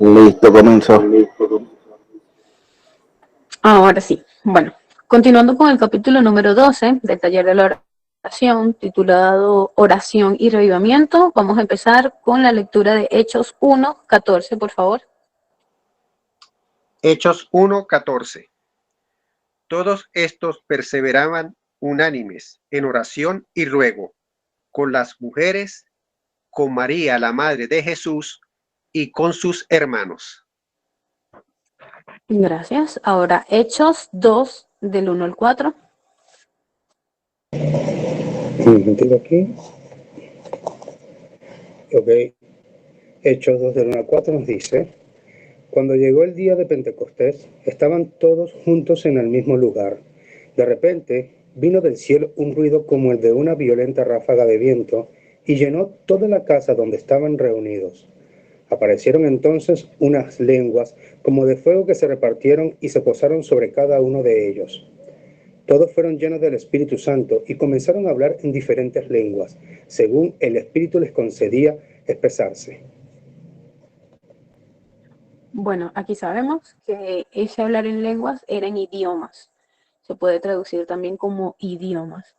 Listo, comenzó. Ahora sí. Bueno, continuando con el capítulo número 12 del taller de la oración, titulado Oración y Revivamiento, vamos a empezar con la lectura de Hechos 1:14, por favor. Hechos 1:14. Todos estos perseveraban unánimes en oración y ruego, con las mujeres, con María, la madre de Jesús, y con sus hermanos. Gracias. Ahora Hechos 2, del 1 al 4. ¿Digo aquí? Ok. Hechos 2 del 1 al 4 nos dice: Cuando llegó el día de Pentecostés, estaban todos juntos en el mismo lugar. De repente, vino del cielo un ruido como el de una violenta ráfaga de viento y llenó toda la casa donde estaban reunidos. Aparecieron entonces unas lenguas como de fuego que se repartieron y se posaron sobre cada uno de ellos. Todos fueron llenos del Espíritu Santo y comenzaron a hablar en diferentes lenguas, según el Espíritu les concedía expresarse. Bueno, aquí sabemos que ese hablar en lenguas era en idiomas. Se puede traducir también como idiomas.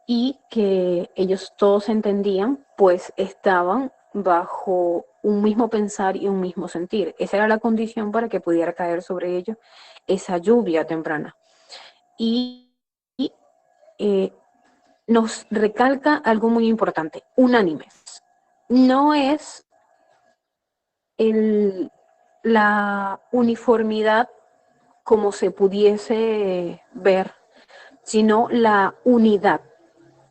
Y que ellos todos entendían, pues estaban bajo un mismo pensar y un mismo sentir. Esa era la condición para que pudiera caer sobre ellos esa lluvia temprana. Y nos recalca algo muy importante: unánimes. No es la uniformidad como se pudiese ver, sino la unidad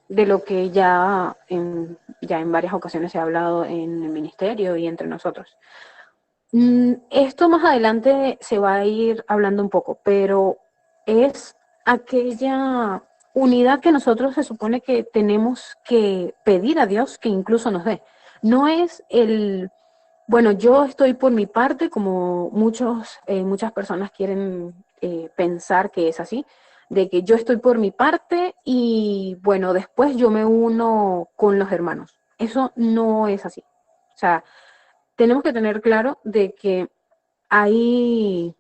de lo que ya en varias ocasiones se ha hablado en el ministerio y entre nosotros. Esto más adelante se va a ir hablando un poco, pero es aquella unidad que nosotros se supone que tenemos que pedir a Dios que incluso nos dé. No es bueno, yo estoy por mi parte, como muchas personas quieren pensar que es así, de que yo estoy por mi parte y bueno, después yo me uno con los hermanos. Eso no es así. O sea, tenemos que tener claro de que hay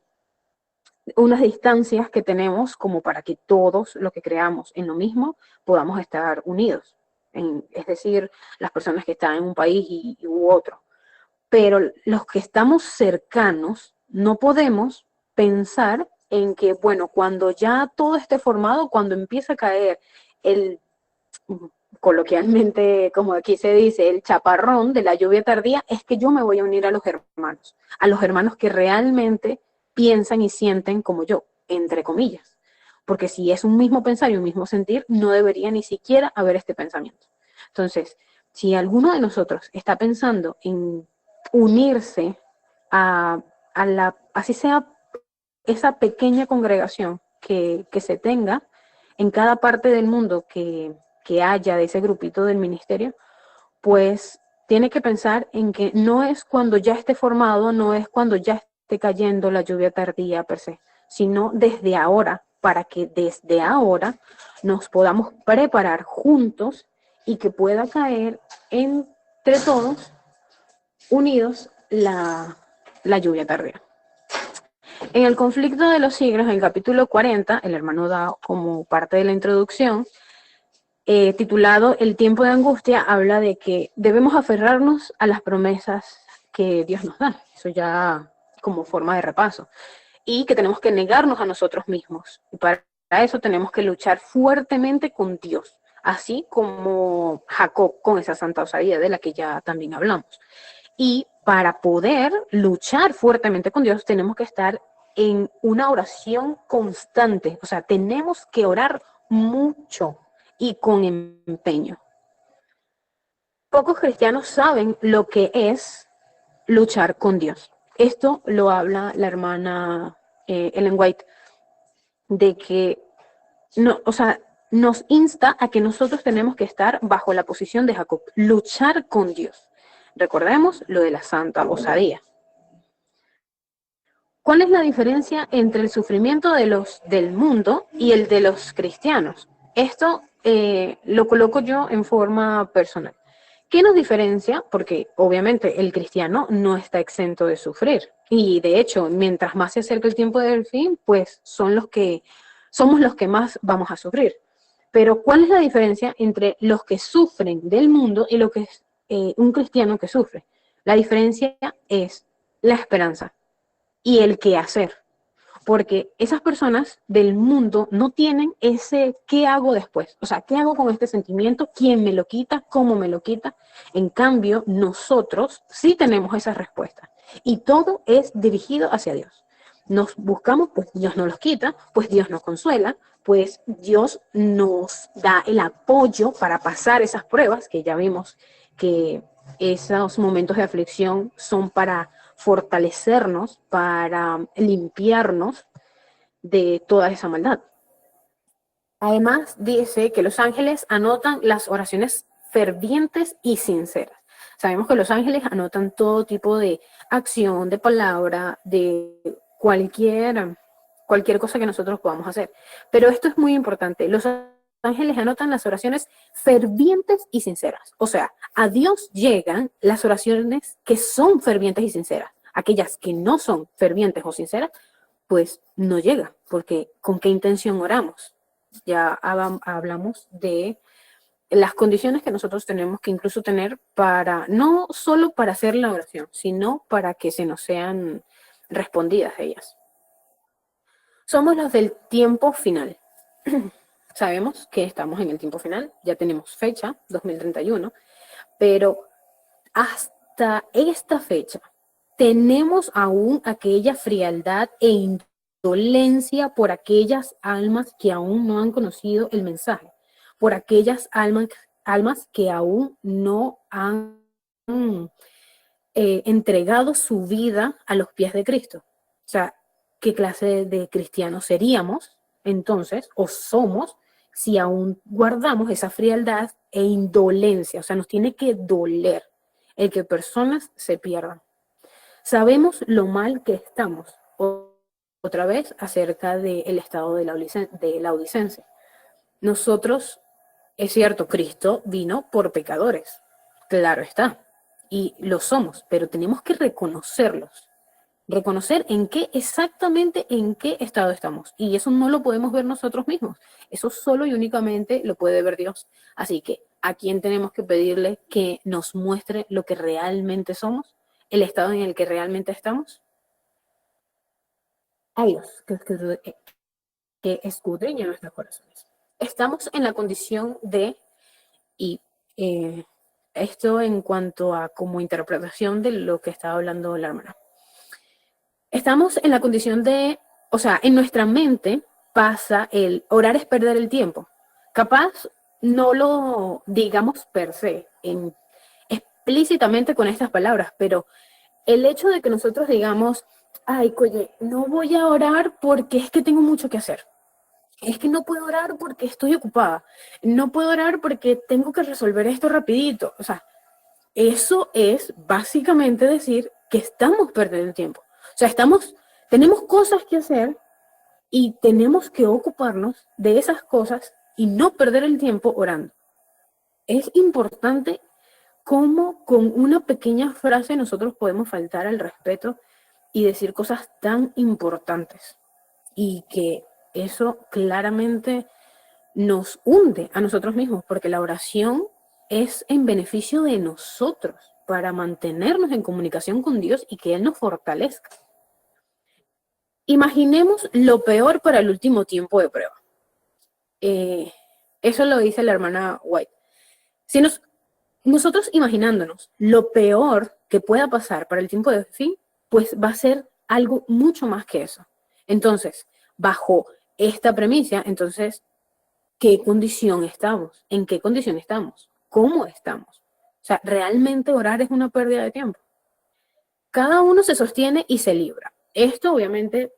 unas distancias que tenemos como para que todos los que creamos en lo mismo podamos estar unidos. Es decir, las personas que están en un país u otro. Pero los que estamos cercanos no podemos pensar en que, bueno, cuando ya todo esté formado, cuando empieza a caer el, coloquialmente, como aquí se dice, el chaparrón de la lluvia tardía, es que yo me voy a unir a los hermanos que realmente piensan y sienten como yo, entre comillas. Porque si es un mismo pensar y un mismo sentir, no debería ni siquiera haber este pensamiento. Entonces, si alguno de nosotros está pensando en unirse así sea esa pequeña congregación que se tenga en cada parte del mundo que haya de ese grupito del ministerio, pues tiene que pensar en que no es cuando ya esté formado, no es cuando ya esté cayendo la lluvia tardía per se, sino desde ahora, para que desde ahora nos podamos preparar juntos y que pueda caer entre todos unidos la lluvia tardía. En el conflicto de los siglos, en el capítulo 40, el hermano da como parte de la introducción, titulado El tiempo de angustia, habla de que debemos aferrarnos a las promesas que Dios nos da. Eso ya como forma de repaso. Y que tenemos que negarnos a nosotros mismos. Y para eso tenemos que luchar fuertemente con Dios, así como Jacob con esa santa osadía de la que ya también hablamos. Y para poder luchar fuertemente con Dios tenemos que estar en una oración constante. O sea, tenemos que orar mucho y con empeño. Pocos cristianos saben lo que es luchar con Dios. Esto lo habla la hermana Ellen White, de que no, o sea, nos insta a que nosotros tenemos que estar bajo la posición de Jacob, luchar con Dios. Recordemos lo de la santa osadía. ¿Cuál es la diferencia entre el sufrimiento del mundo y el de los cristianos? Esto lo coloco yo en forma personal. ¿Qué nos diferencia? Porque obviamente el cristiano no está exento de sufrir. Y de hecho, mientras más se acerca el tiempo del fin, pues somos los que más vamos a sufrir. Pero ¿cuál es la diferencia entre los que sufren del mundo y lo que es un cristiano que sufre? La diferencia es la esperanza y el qué hacer. Porque esas personas del mundo no tienen ese qué hago después. O sea, ¿qué hago con este sentimiento? ¿Quién me lo quita? ¿Cómo me lo quita? En cambio, nosotros sí tenemos esa respuesta. Y todo es dirigido hacia Dios. Nos buscamos, pues Dios nos los quita, pues Dios nos consuela, pues Dios nos da el apoyo para pasar esas pruebas, que ya vimos que esos momentos de aflicción son para fortalecernos, para limpiarnos de toda esa maldad. Además, dice que los ángeles anotan las oraciones fervientes y sinceras. Sabemos que los ángeles anotan todo tipo de acción, de palabra, de cualquier cosa que nosotros podamos hacer. Pero esto es muy importante. Los ángeles anotan las oraciones fervientes y sinceras. O sea, a Dios llegan las oraciones que son fervientes y sinceras. Aquellas que no son fervientes o sinceras, pues no llega, porque ¿con qué intención oramos? Ya hablamos de las condiciones que nosotros tenemos que incluso tener para, no solo para hacer la oración, sino para que se nos sean respondidas ellas. Somos los del tiempo final. Sabemos que estamos en el tiempo final, ya tenemos fecha, 2031, pero hasta esta fecha tenemos aún aquella frialdad e indolencia por aquellas almas que aún no han conocido el mensaje, por aquellas almas que aún no han entregado su vida a los pies de Cristo. O sea, ¿qué clase de cristianos seríamos entonces, o somos, si aún guardamos esa frialdad e indolencia? O sea, nos tiene que doler el que personas se pierdan. Sabemos lo mal que estamos, otra vez, acerca del estado de la Laodicense. Nosotros, es cierto, Cristo vino por pecadores, claro está, y lo somos, pero tenemos que reconocerlos, reconocer exactamente en qué estado estamos, y eso no lo podemos ver nosotros mismos, eso solo y únicamente lo puede ver Dios. Así que, ¿a quién tenemos que pedirle que nos muestre lo que realmente somos? ¿El estado en el que realmente estamos? A Dios, que escudriña nuestros corazones. Estamos en la condición de, y esto en cuanto a como interpretación de lo que estaba hablando la hermana. Estamos en la condición de, o sea, en nuestra mente pasa el orar es perder el tiempo. Capaz no lo digamos per se, explícitamente con estas palabras, pero el hecho de que nosotros digamos, ay, oye, no voy a orar porque es que tengo mucho que hacer. Es que no puedo orar porque estoy ocupada. No puedo orar porque tengo que resolver esto rapidito. O sea, eso es básicamente decir que estamos perdiendo el tiempo. O sea, tenemos cosas que hacer y tenemos que ocuparnos de esas cosas y no perder el tiempo orando. Es importante cómo con una pequeña frase nosotros podemos faltar al respeto y decir cosas tan importantes, y que eso claramente nos hunde a nosotros mismos, porque la oración es en beneficio de nosotros, para mantenernos en comunicación con Dios y que Él nos fortalezca. Imaginemos lo peor para el último tiempo de prueba. Eso lo dice la hermana White. Si nosotros imaginándonos lo peor que pueda pasar para el tiempo de fin, pues va a ser algo mucho más que eso. Entonces, bajo esta premisa, entonces, ¿qué condición estamos? ¿En qué condición estamos? ¿Cómo estamos? O sea, ¿realmente orar es una pérdida de tiempo? Cada uno se sostiene y se libra. Esto obviamente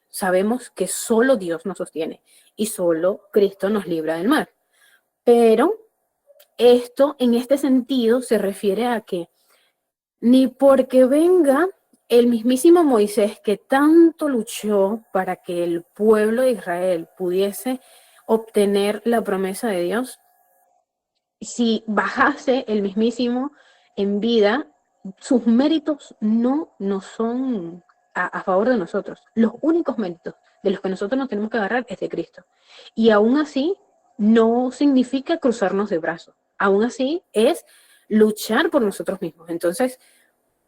sabemos que solo Dios nos sostiene y solo Cristo nos libra del mal. Pero esto en este sentido se refiere a que ni porque venga el mismísimo Moisés, que tanto luchó para que el pueblo de Israel pudiese obtener la promesa de Dios, si bajase el mismísimo en vida, sus méritos no son a favor de nosotros. Los únicos méritos de los que nosotros nos tenemos que agarrar es de Cristo. Y aún así, no significa cruzarnos de brazos. Aún así, es luchar por nosotros mismos. Entonces,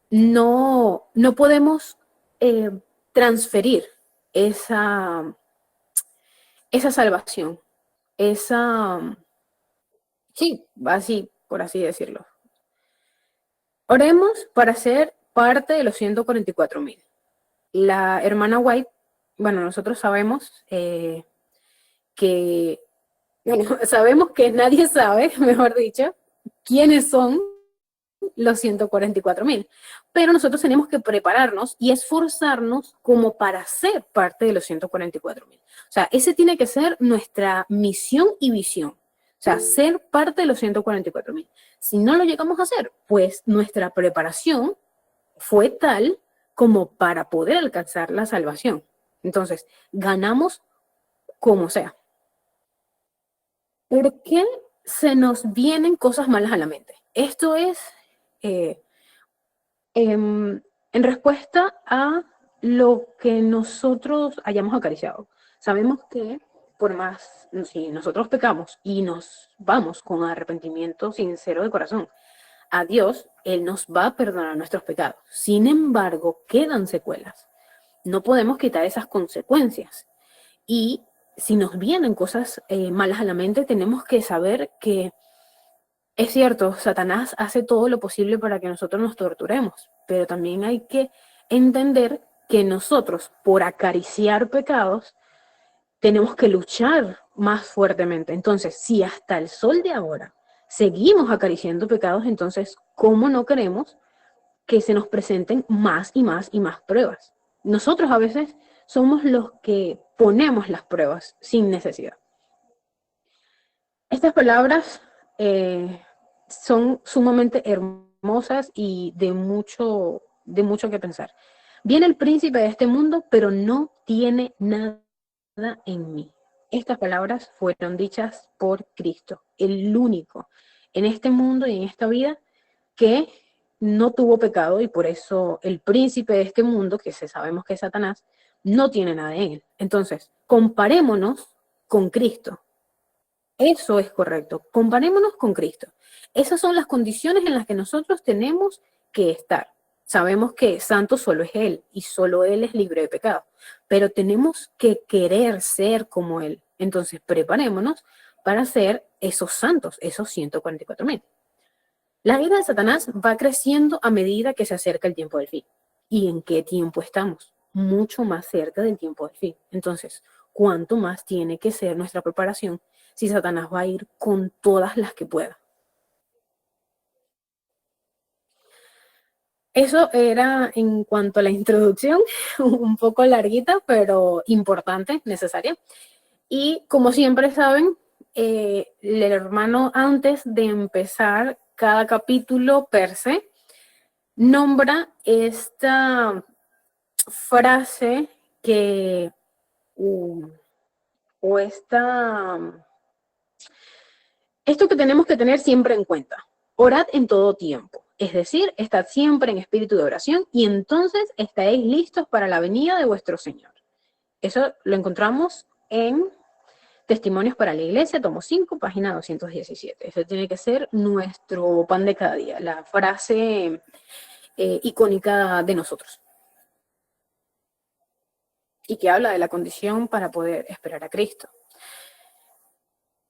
no podemos transferir esa salvación, sí, así, por así decirlo. Oremos para ser parte de los 144,000. La hermana White, bueno, nosotros sabemos sabemos que nadie sabe, mejor dicho, quiénes son los 144,000. Pero nosotros tenemos que prepararnos y esforzarnos como para ser parte de los 144,000. O sea, ese tiene que ser nuestra misión y visión. O sea, ser parte de los 144,000. Si no lo llegamos a hacer, pues nuestra preparación fue tal como para poder alcanzar la salvación. Entonces, ganamos como sea. ¿Por qué se nos vienen cosas malas a la mente? Esto es en respuesta a lo que nosotros hayamos acariciado. Sabemos que por más, si nosotros pecamos y nos vamos con arrepentimiento sincero de corazón a Dios, Él nos va a perdonar nuestros pecados. Sin embargo, quedan secuelas. No podemos quitar esas consecuencias. Y si nos vienen cosas malas a la mente, tenemos que saber que es cierto, Satanás hace todo lo posible para que nosotros nos torturemos, pero también hay que entender que nosotros, por acariciar pecados, tenemos que luchar más fuertemente. Entonces, si hasta el sol de ahora seguimos acariciando pecados, entonces, ¿cómo no queremos que se nos presenten más y más y más pruebas? Nosotros a veces somos los que ponemos las pruebas sin necesidad. Estas palabras son sumamente hermosas y de mucho que pensar. Viene el príncipe de este mundo, pero no tiene nada en mí. Estas palabras fueron dichas por Cristo, el único en este mundo y en esta vida que no tuvo pecado, y por eso el príncipe de este mundo, que sabemos que es Satanás, no tiene nada en él. Entonces, comparémonos con Cristo. Eso es correcto. Comparémonos con Cristo. Esas son las condiciones en las que nosotros tenemos que estar. Sabemos que santo solo es Él y solo Él es libre de pecado, pero tenemos que querer ser como Él. Entonces, preparémonos para ser esos santos, esos 144,000. La vida de Satanás va creciendo a medida que se acerca el tiempo del fin. ¿Y en qué tiempo estamos? Mucho más cerca del tiempo del fin. Entonces, ¿cuánto más tiene que ser nuestra preparación si Satanás va a ir con todas las que pueda? Eso era en cuanto a la introducción, un poco larguita, pero importante, necesaria. Y como siempre saben, el hermano, antes de empezar cada capítulo per se, nombra esta frase que, o esto que tenemos que tener siempre en cuenta: orad en todo tiempo, es decir, estad siempre en espíritu de oración, y entonces estaréis listos para la venida de vuestro Señor. Eso lo encontramos en Testimonios para la Iglesia, tomo 5, página 217. Eso tiene que ser nuestro pan de cada día, la frase icónica de nosotros, y que habla de la condición para poder esperar a Cristo.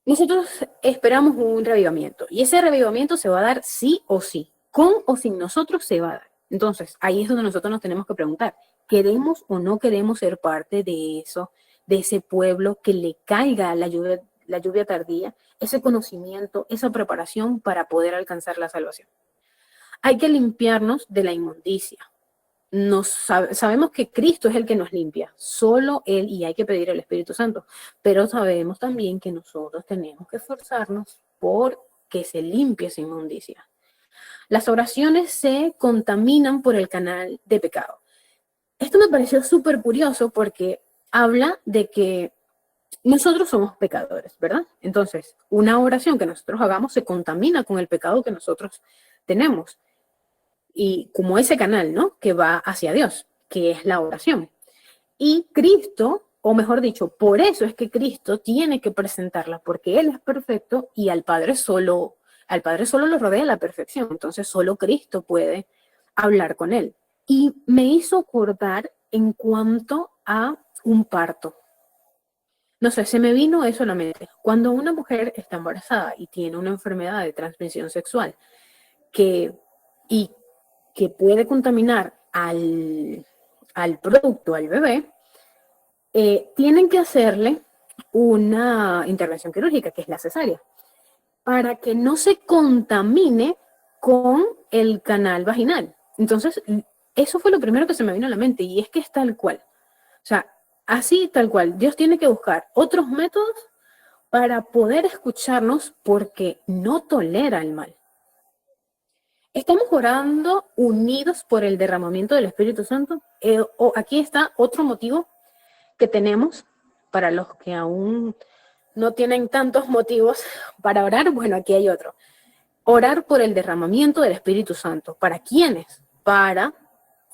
Nosotros esperamos un revivamiento, y ese revivamiento se va a dar sí o sí, con o sin nosotros se va a dar. Entonces, ahí es donde nosotros nos tenemos que preguntar: ¿queremos o no queremos ser parte de eso, de ese pueblo que le caiga la lluvia tardía, ese conocimiento, esa preparación para poder alcanzar la salvación? Hay que limpiarnos de la inmundicia. Sabemos que Cristo es el que nos limpia, solo Él, y hay que pedir al Espíritu Santo, pero sabemos también que nosotros tenemos que esforzarnos por que se limpie esa inmundicia. Las oraciones se contaminan por el canal de pecado. Esto me pareció súper curioso porque habla de que nosotros somos pecadores, ¿verdad? Entonces, una oración que nosotros hagamos se contamina con el pecado que nosotros tenemos. Y como ese canal, ¿no? Que va hacia Dios, que es la oración. Y Cristo, o mejor dicho, por eso es que Cristo tiene que presentarla, porque Él es perfecto y al Padre solo lo rodea la perfección. Entonces, solo Cristo puede hablar con Él. Y me hizo acordar en cuanto a un parto. No sé, se me vino eso a la mente. Cuando una mujer está embarazada y tiene una enfermedad de transmisión sexual que, y que puede contaminar al producto, al bebé, tienen que hacerle una intervención quirúrgica, que es la cesárea, para que no se contamine con el canal vaginal. Entonces, eso fue lo primero que se me vino a la mente y es que es tal cual. O sea, así tal cual. Dios tiene que buscar otros métodos para poder escucharnos porque no tolera el mal. Estamos orando unidos por el derramamiento del Espíritu Santo. Aquí está otro motivo que tenemos para los que aún no tienen tantos motivos para orar. Bueno, aquí hay otro. Orar por el derramamiento del Espíritu Santo. ¿Para quiénes? Para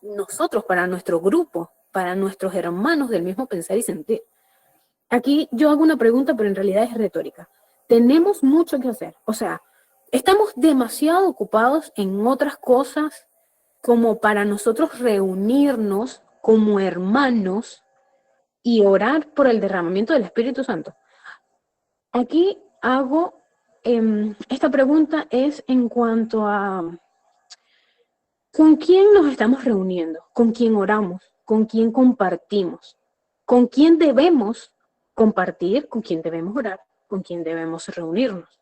nosotros, para nuestro grupo, para nuestros hermanos del mismo pensar y sentir. Aquí yo hago una pregunta, pero en realidad es retórica. Tenemos mucho que hacer. O sea, estamos demasiado ocupados en otras cosas como para nosotros reunirnos como hermanos y orar por el derramamiento del Espíritu Santo. Aquí hago, esta pregunta es en cuanto a ¿con quién nos estamos reuniendo? ¿Con quién oramos? ¿Con quién compartimos? ¿Con quién debemos compartir? ¿Con quién debemos orar? ¿Con quién debemos reunirnos?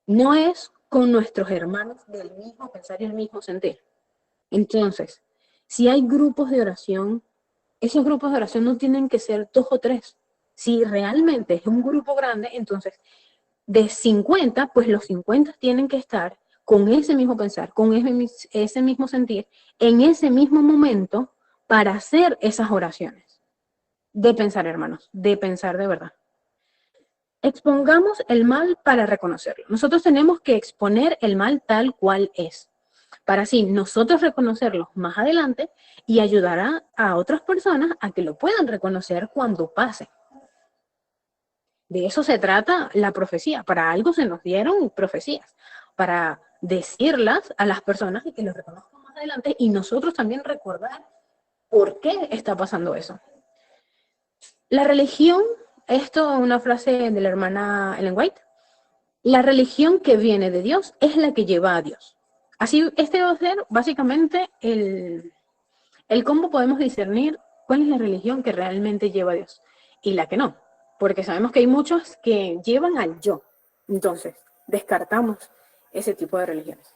No es con nuestros hermanos del mismo pensar y el mismo sentir. Entonces, si hay grupos de oración, esos grupos de oración no tienen que ser 2 o 3. Si realmente es un grupo grande, entonces de 50, pues los 50 tienen que estar con ese mismo pensar, con ese mismo sentir, en ese mismo momento para hacer esas oraciones. De pensar, hermanos, de pensar de verdad. Expongamos el mal para reconocerlo. Nosotros tenemos que exponer el mal tal cual es, para así nosotros reconocerlo más adelante y ayudar a otras personas a que lo puedan reconocer cuando pase. De eso se trata la profecía. Para algo se nos dieron profecías, para decirlas a las personas y que lo reconozcan más adelante y nosotros también recordar por qué está pasando eso. La religión, esto es una frase de la hermana Ellen White, la religión que viene de Dios es la que lleva a Dios. Así, este va a ser básicamente el cómo podemos discernir cuál es la religión que realmente lleva a Dios y la que no. Porque sabemos que hay muchos que llevan al yo. Entonces, descartamos ese tipo de religiones.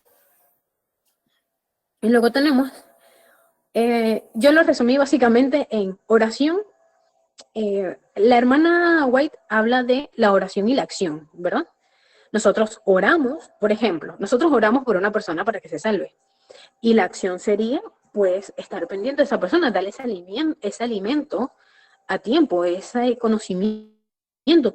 Y luego tenemos, yo lo resumí básicamente en oración. La hermana White habla de la oración y la acción, ¿verdad? Nosotros oramos, por ejemplo, nosotros oramos por una persona para que se salve. Y la acción sería, pues, estar pendiente de esa persona, darle ese alimento a tiempo, ese conocimiento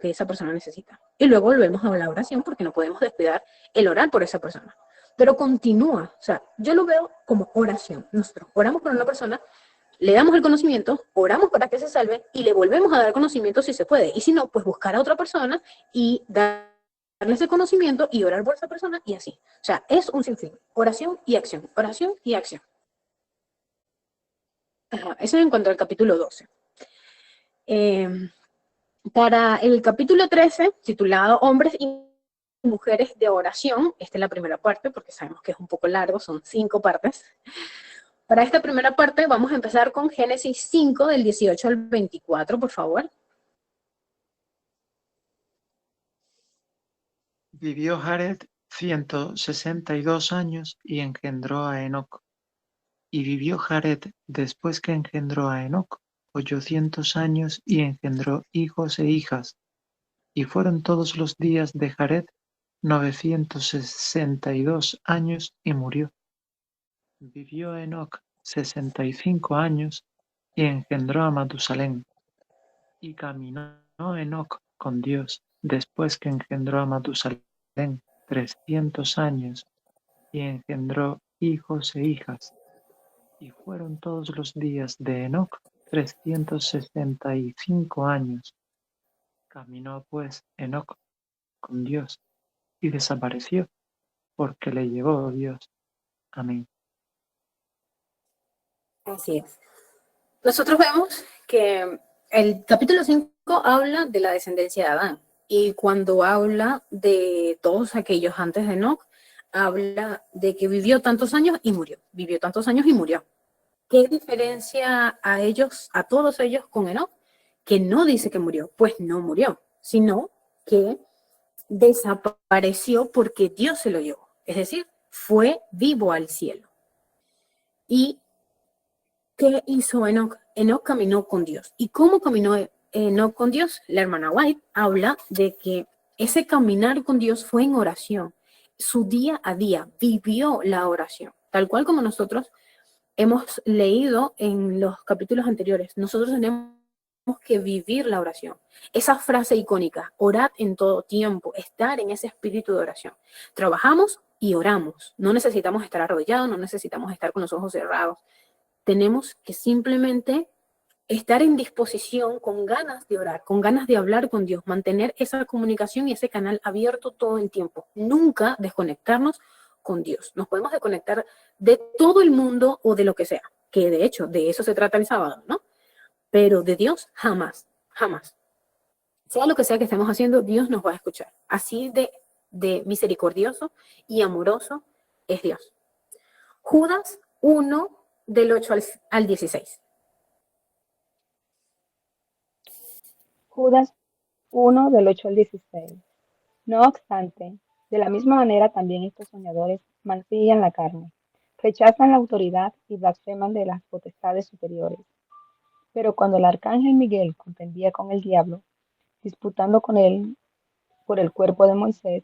que esa persona necesita. Y luego volvemos a la oración porque no podemos descuidar el orar por esa persona. Pero continúa, o sea, yo lo veo como oración. Nosotros oramos por una persona, le damos el conocimiento, oramos para que se salve y le volvemos a dar conocimiento si se puede. Y si no, pues buscar a otra persona y darle ese conocimiento y orar por esa persona y así. O sea, es un sinfín. Oración y acción. Oración y acción. Ajá, eso en cuanto al capítulo 12. Para el capítulo 13, titulado Hombres y Mujeres de Oración, esta es la primera parte porque sabemos que es un poco largo, son 5 partes. Para esta primera parte vamos a empezar con Génesis 5 del 18 al 24, por favor. Vivió Jared 162 años y engendró a Enoc. Y vivió Jared después que engendró a Enoc 800 años y engendró hijos e hijas. Y fueron todos los días de Jared 962 años y murió. Vivió Enoc 65 años y engendró a Matusalén. Y caminó Enoc con Dios después que engendró a Matusalén 300 años y engendró hijos e hijas. Y fueron todos los días de Enoc 365 años. Caminó pues Enoc con Dios y desapareció porque le llevó Dios. Amén. Así es. Nosotros vemos que el capítulo 5 habla de la descendencia de Adán, y cuando habla de todos aquellos antes de Enoc, habla de que vivió tantos años y murió, vivió tantos años y murió. ¿Qué diferencia a ellos, a todos ellos con Enoc? Que no dice que murió, pues no murió, sino que desapareció porque Dios se lo llevó, es decir, fue vivo al cielo. ¿Y qué hizo Enoc? Enoc caminó con Dios. ¿Y cómo caminó Enoc con Dios? La hermana White habla de que ese caminar con Dios fue en oración. Su día a día vivió la oración, tal cual como nosotros hemos leído en los capítulos anteriores. Nosotros tenemos que vivir la oración. Esa frase icónica, orad en todo tiempo, estar en ese espíritu de oración. Trabajamos y oramos. No necesitamos estar arrodillados, no necesitamos estar con los ojos cerrados. Tenemos que simplemente estar en disposición, con ganas de orar, con ganas de hablar con Dios, mantener esa comunicación y ese canal abierto todo el tiempo. Nunca desconectarnos con Dios. Nos podemos desconectar de todo el mundo o de lo que sea, que de hecho de eso se trata el sábado, ¿no? Pero de Dios jamás, jamás. Sea lo que sea que estemos haciendo, Dios nos va a escuchar. Así de misericordioso y amoroso es Dios. Judas 1, del 8 al 16. Judas 1, del 8 al 16. No obstante, de la misma manera también estos soñadores mancillan la carne, rechazan la autoridad y blasfeman de las potestades superiores. Pero cuando el arcángel Miguel contendía con el diablo, disputando con él por el cuerpo de Moisés,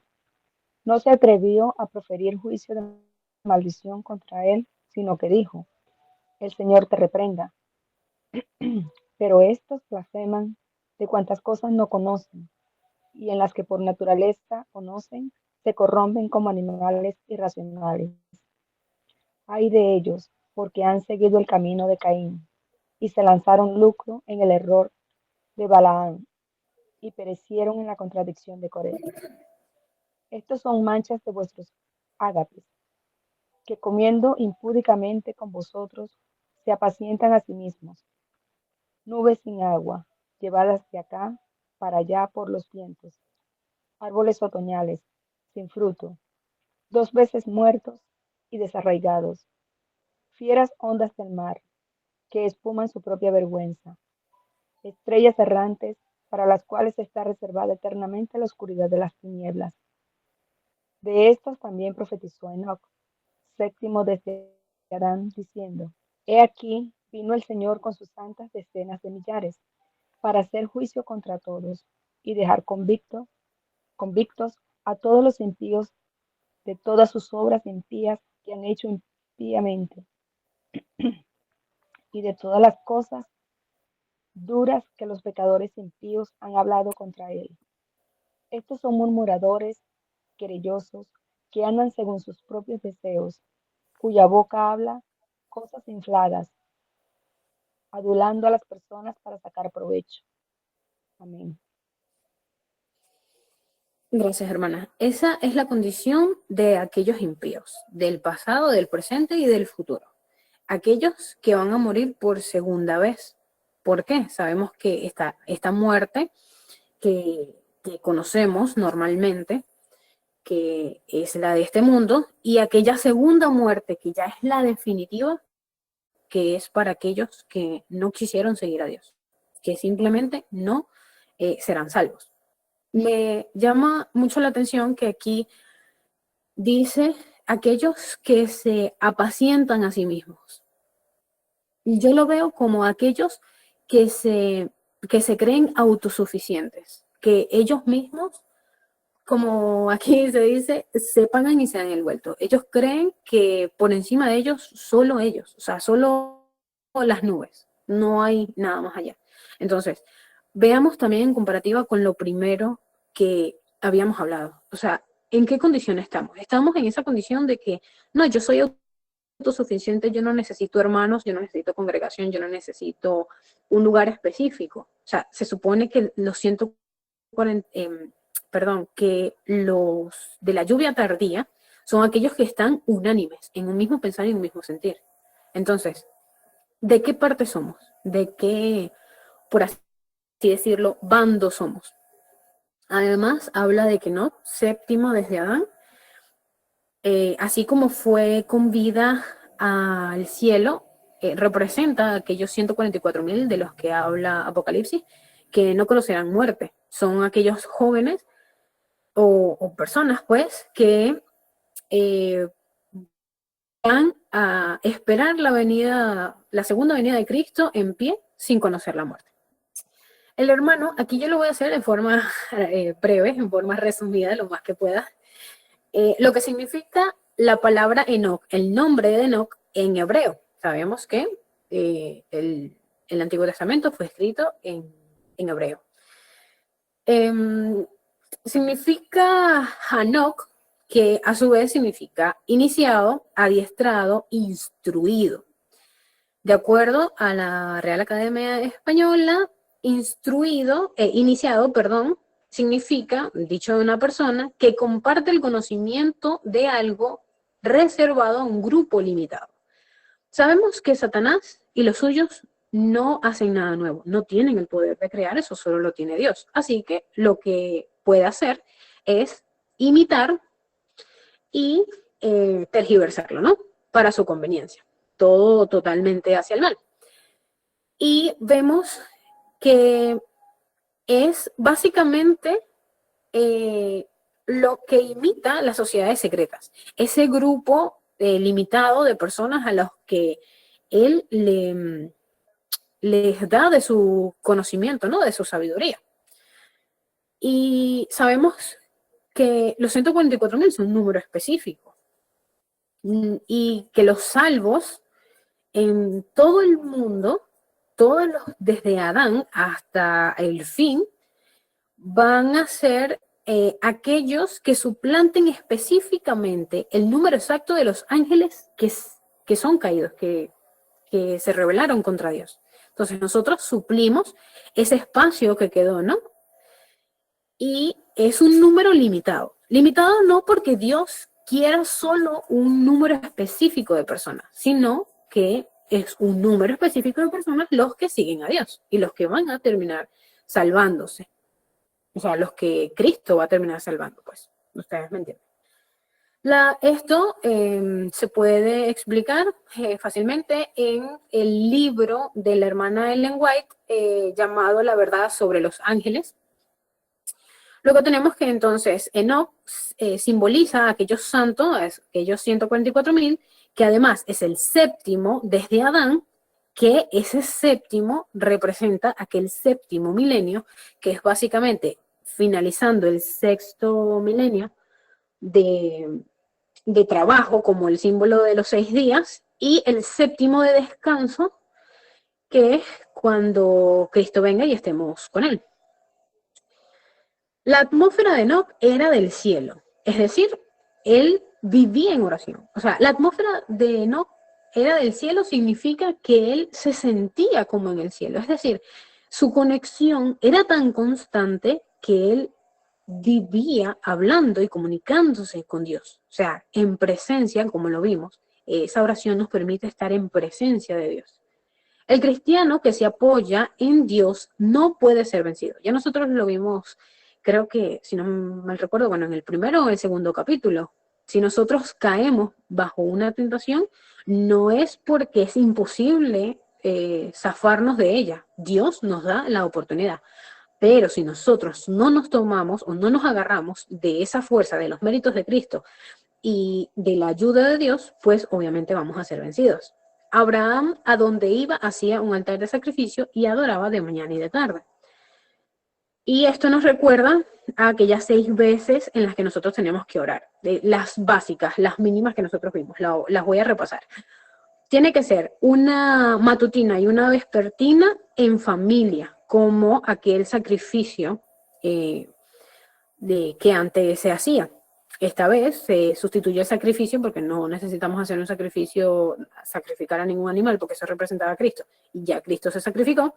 no se atrevió a proferir juicio de maldición contra él, sino que dijo: el Señor te reprenda. Pero estos blasfeman de cuantas cosas no conocen, y en las que por naturaleza conocen, se corrompen como animales irracionales. Ay de ellos, porque han seguido el camino de Caín, y se lanzaron lucro en el error de Balaam, y perecieron en la contradicción de Coré. Estos son manchas de vuestros ágapes, que comiendo impúdicamente con vosotros, se apacientan a sí mismos. Nubes sin agua, llevadas de acá para allá por los vientos. Árboles otoñales, sin fruto, 2 veces muertos y desarraigados. Fieras ondas del mar, que espuman su propia vergüenza. Estrellas errantes, para las cuales está reservada eternamente la oscuridad de las tinieblas. De estas también profetizó Enoc, séptimo desde Adán, diciendo: He aquí, vino el Señor con sus santas decenas de millares, para hacer juicio contra todos, y dejar convictos a todos los impíos de todas sus obras impías que han hecho impíamente, y de todas las cosas duras que los pecadores impíos han hablado contra él. Estos son murmuradores, querellosos, que andan según sus propios deseos, cuya boca habla cosas infladas, adulando a las personas para sacar provecho. Amén. Gracias, hermana. Esa es la condición de aquellos impíos, del pasado, del presente y del futuro. Aquellos que van a morir por segunda vez. ¿Por qué? Sabemos que esta muerte que conocemos normalmente, que es la de este mundo, y aquella segunda muerte que ya es la definitiva, que es para aquellos que no quisieron seguir a Dios, que simplemente no serán salvos. Me llama mucho la atención que aquí dice aquellos que se apacientan a sí mismos. Y yo lo veo como aquellos que se creen autosuficientes, que ellos mismos, como aquí se dice, se pagan y se dan el vuelto. Ellos creen que por encima de ellos, o sea, solo las nubes, no hay nada más allá. Entonces, veamos también en comparativa con lo primero que habíamos hablado. O sea, ¿en qué condición estamos? Estamos en esa condición de que, no, yo soy autosuficiente, yo no necesito hermanos, yo no necesito congregación, yo no necesito un lugar específico. O sea, se supone que los 140, que los de la lluvia tardía son aquellos que están unánimes, en un mismo pensar y un mismo sentir. Entonces, ¿de qué parte somos? ¿De qué, por así decirlo, bando somos? Además, habla de que no, séptimo desde Adán, así como fue con vida al cielo, representa a aquellos 144.000 de los que habla Apocalipsis, que no conocerán muerte. Son aquellos jóvenes o personas, pues, que van a esperar la segunda venida de Cristo en pie, sin conocer la muerte. El hermano, aquí yo lo voy a hacer de forma breve, en forma resumida, lo más que pueda. Lo que significa la palabra Enoc, el nombre de Enoc en hebreo. Sabemos que el Antiguo Testamento fue escrito en hebreo. Significa Hanok, que a su vez significa iniciado, adiestrado, instruido. De acuerdo a la Real Academia Española, iniciado, significa, dicho de una persona, que comparte el conocimiento de algo reservado a un grupo limitado. Sabemos que Satanás y los suyos no hacen nada nuevo, no tienen el poder de crear, eso solo lo tiene Dios. Así que lo que puede hacer es imitar y tergiversarlo, ¿no? Para su conveniencia. Todo totalmente hacia el mal. Y vemos que es básicamente lo que imita las sociedades secretas. Ese grupo limitado de personas a los que él les da de su conocimiento, ¿no? De su sabiduría. Y sabemos que los 144.000 son un número específico. Y que los salvos en todo el mundo, desde Adán hasta el fin, van a ser aquellos que suplanten específicamente el número exacto de los ángeles que son caídos, que se rebelaron contra Dios. Entonces nosotros suplimos ese espacio que quedó, ¿no? Y es un número limitado. Limitado no porque Dios quiera solo un número específico de personas, sino que es un número específico de personas los que siguen a Dios y los que van a terminar salvándose. O sea, los que Cristo va a terminar salvando, pues. Ustedes me entienden. Esto se puede explicar fácilmente en el libro de la hermana Ellen White llamado La verdad sobre los ángeles. Luego tenemos que entonces Enoc simboliza a aquellos santos, aquellos 144.000, que además es el séptimo desde Adán, que ese séptimo representa aquel séptimo milenio, que es básicamente finalizando el sexto milenio de trabajo como el símbolo de los 6 días, y el séptimo de descanso, que es cuando Cristo venga y estemos con él. La atmósfera de Enoc era del cielo, es decir, él vivía en oración. O sea, la atmósfera de Enoc era del cielo significa que él se sentía como en el cielo, es decir, su conexión era tan constante que él vivía hablando y comunicándose con Dios. O sea, en presencia, como lo vimos, esa oración nos permite estar en presencia de Dios. El cristiano que se apoya en Dios no puede ser vencido. Ya nosotros lo vimos, creo que, si no mal recuerdo, bueno, en el primero o el segundo capítulo. Si nosotros caemos bajo una tentación, no es porque es imposible zafarnos de ella. Dios nos da la oportunidad. Pero si nosotros no nos tomamos o no nos agarramos de esa fuerza, de los méritos de Cristo y de la ayuda de Dios, pues obviamente vamos a ser vencidos. Abraham, a donde iba, hacía un altar de sacrificio y adoraba de mañana y de tarde. Y esto nos recuerda a aquellas 6 veces en las que nosotros tenemos que orar. De las básicas, las mínimas que nosotros vimos. Las voy a repasar. Tiene que ser una matutina y una vespertina en familia, como aquel sacrificio que antes se hacía. Esta vez se sustituyó el sacrificio porque no necesitamos hacer un sacrificio, sacrificar a ningún animal porque eso representaba a Cristo. Y ya Cristo se sacrificó.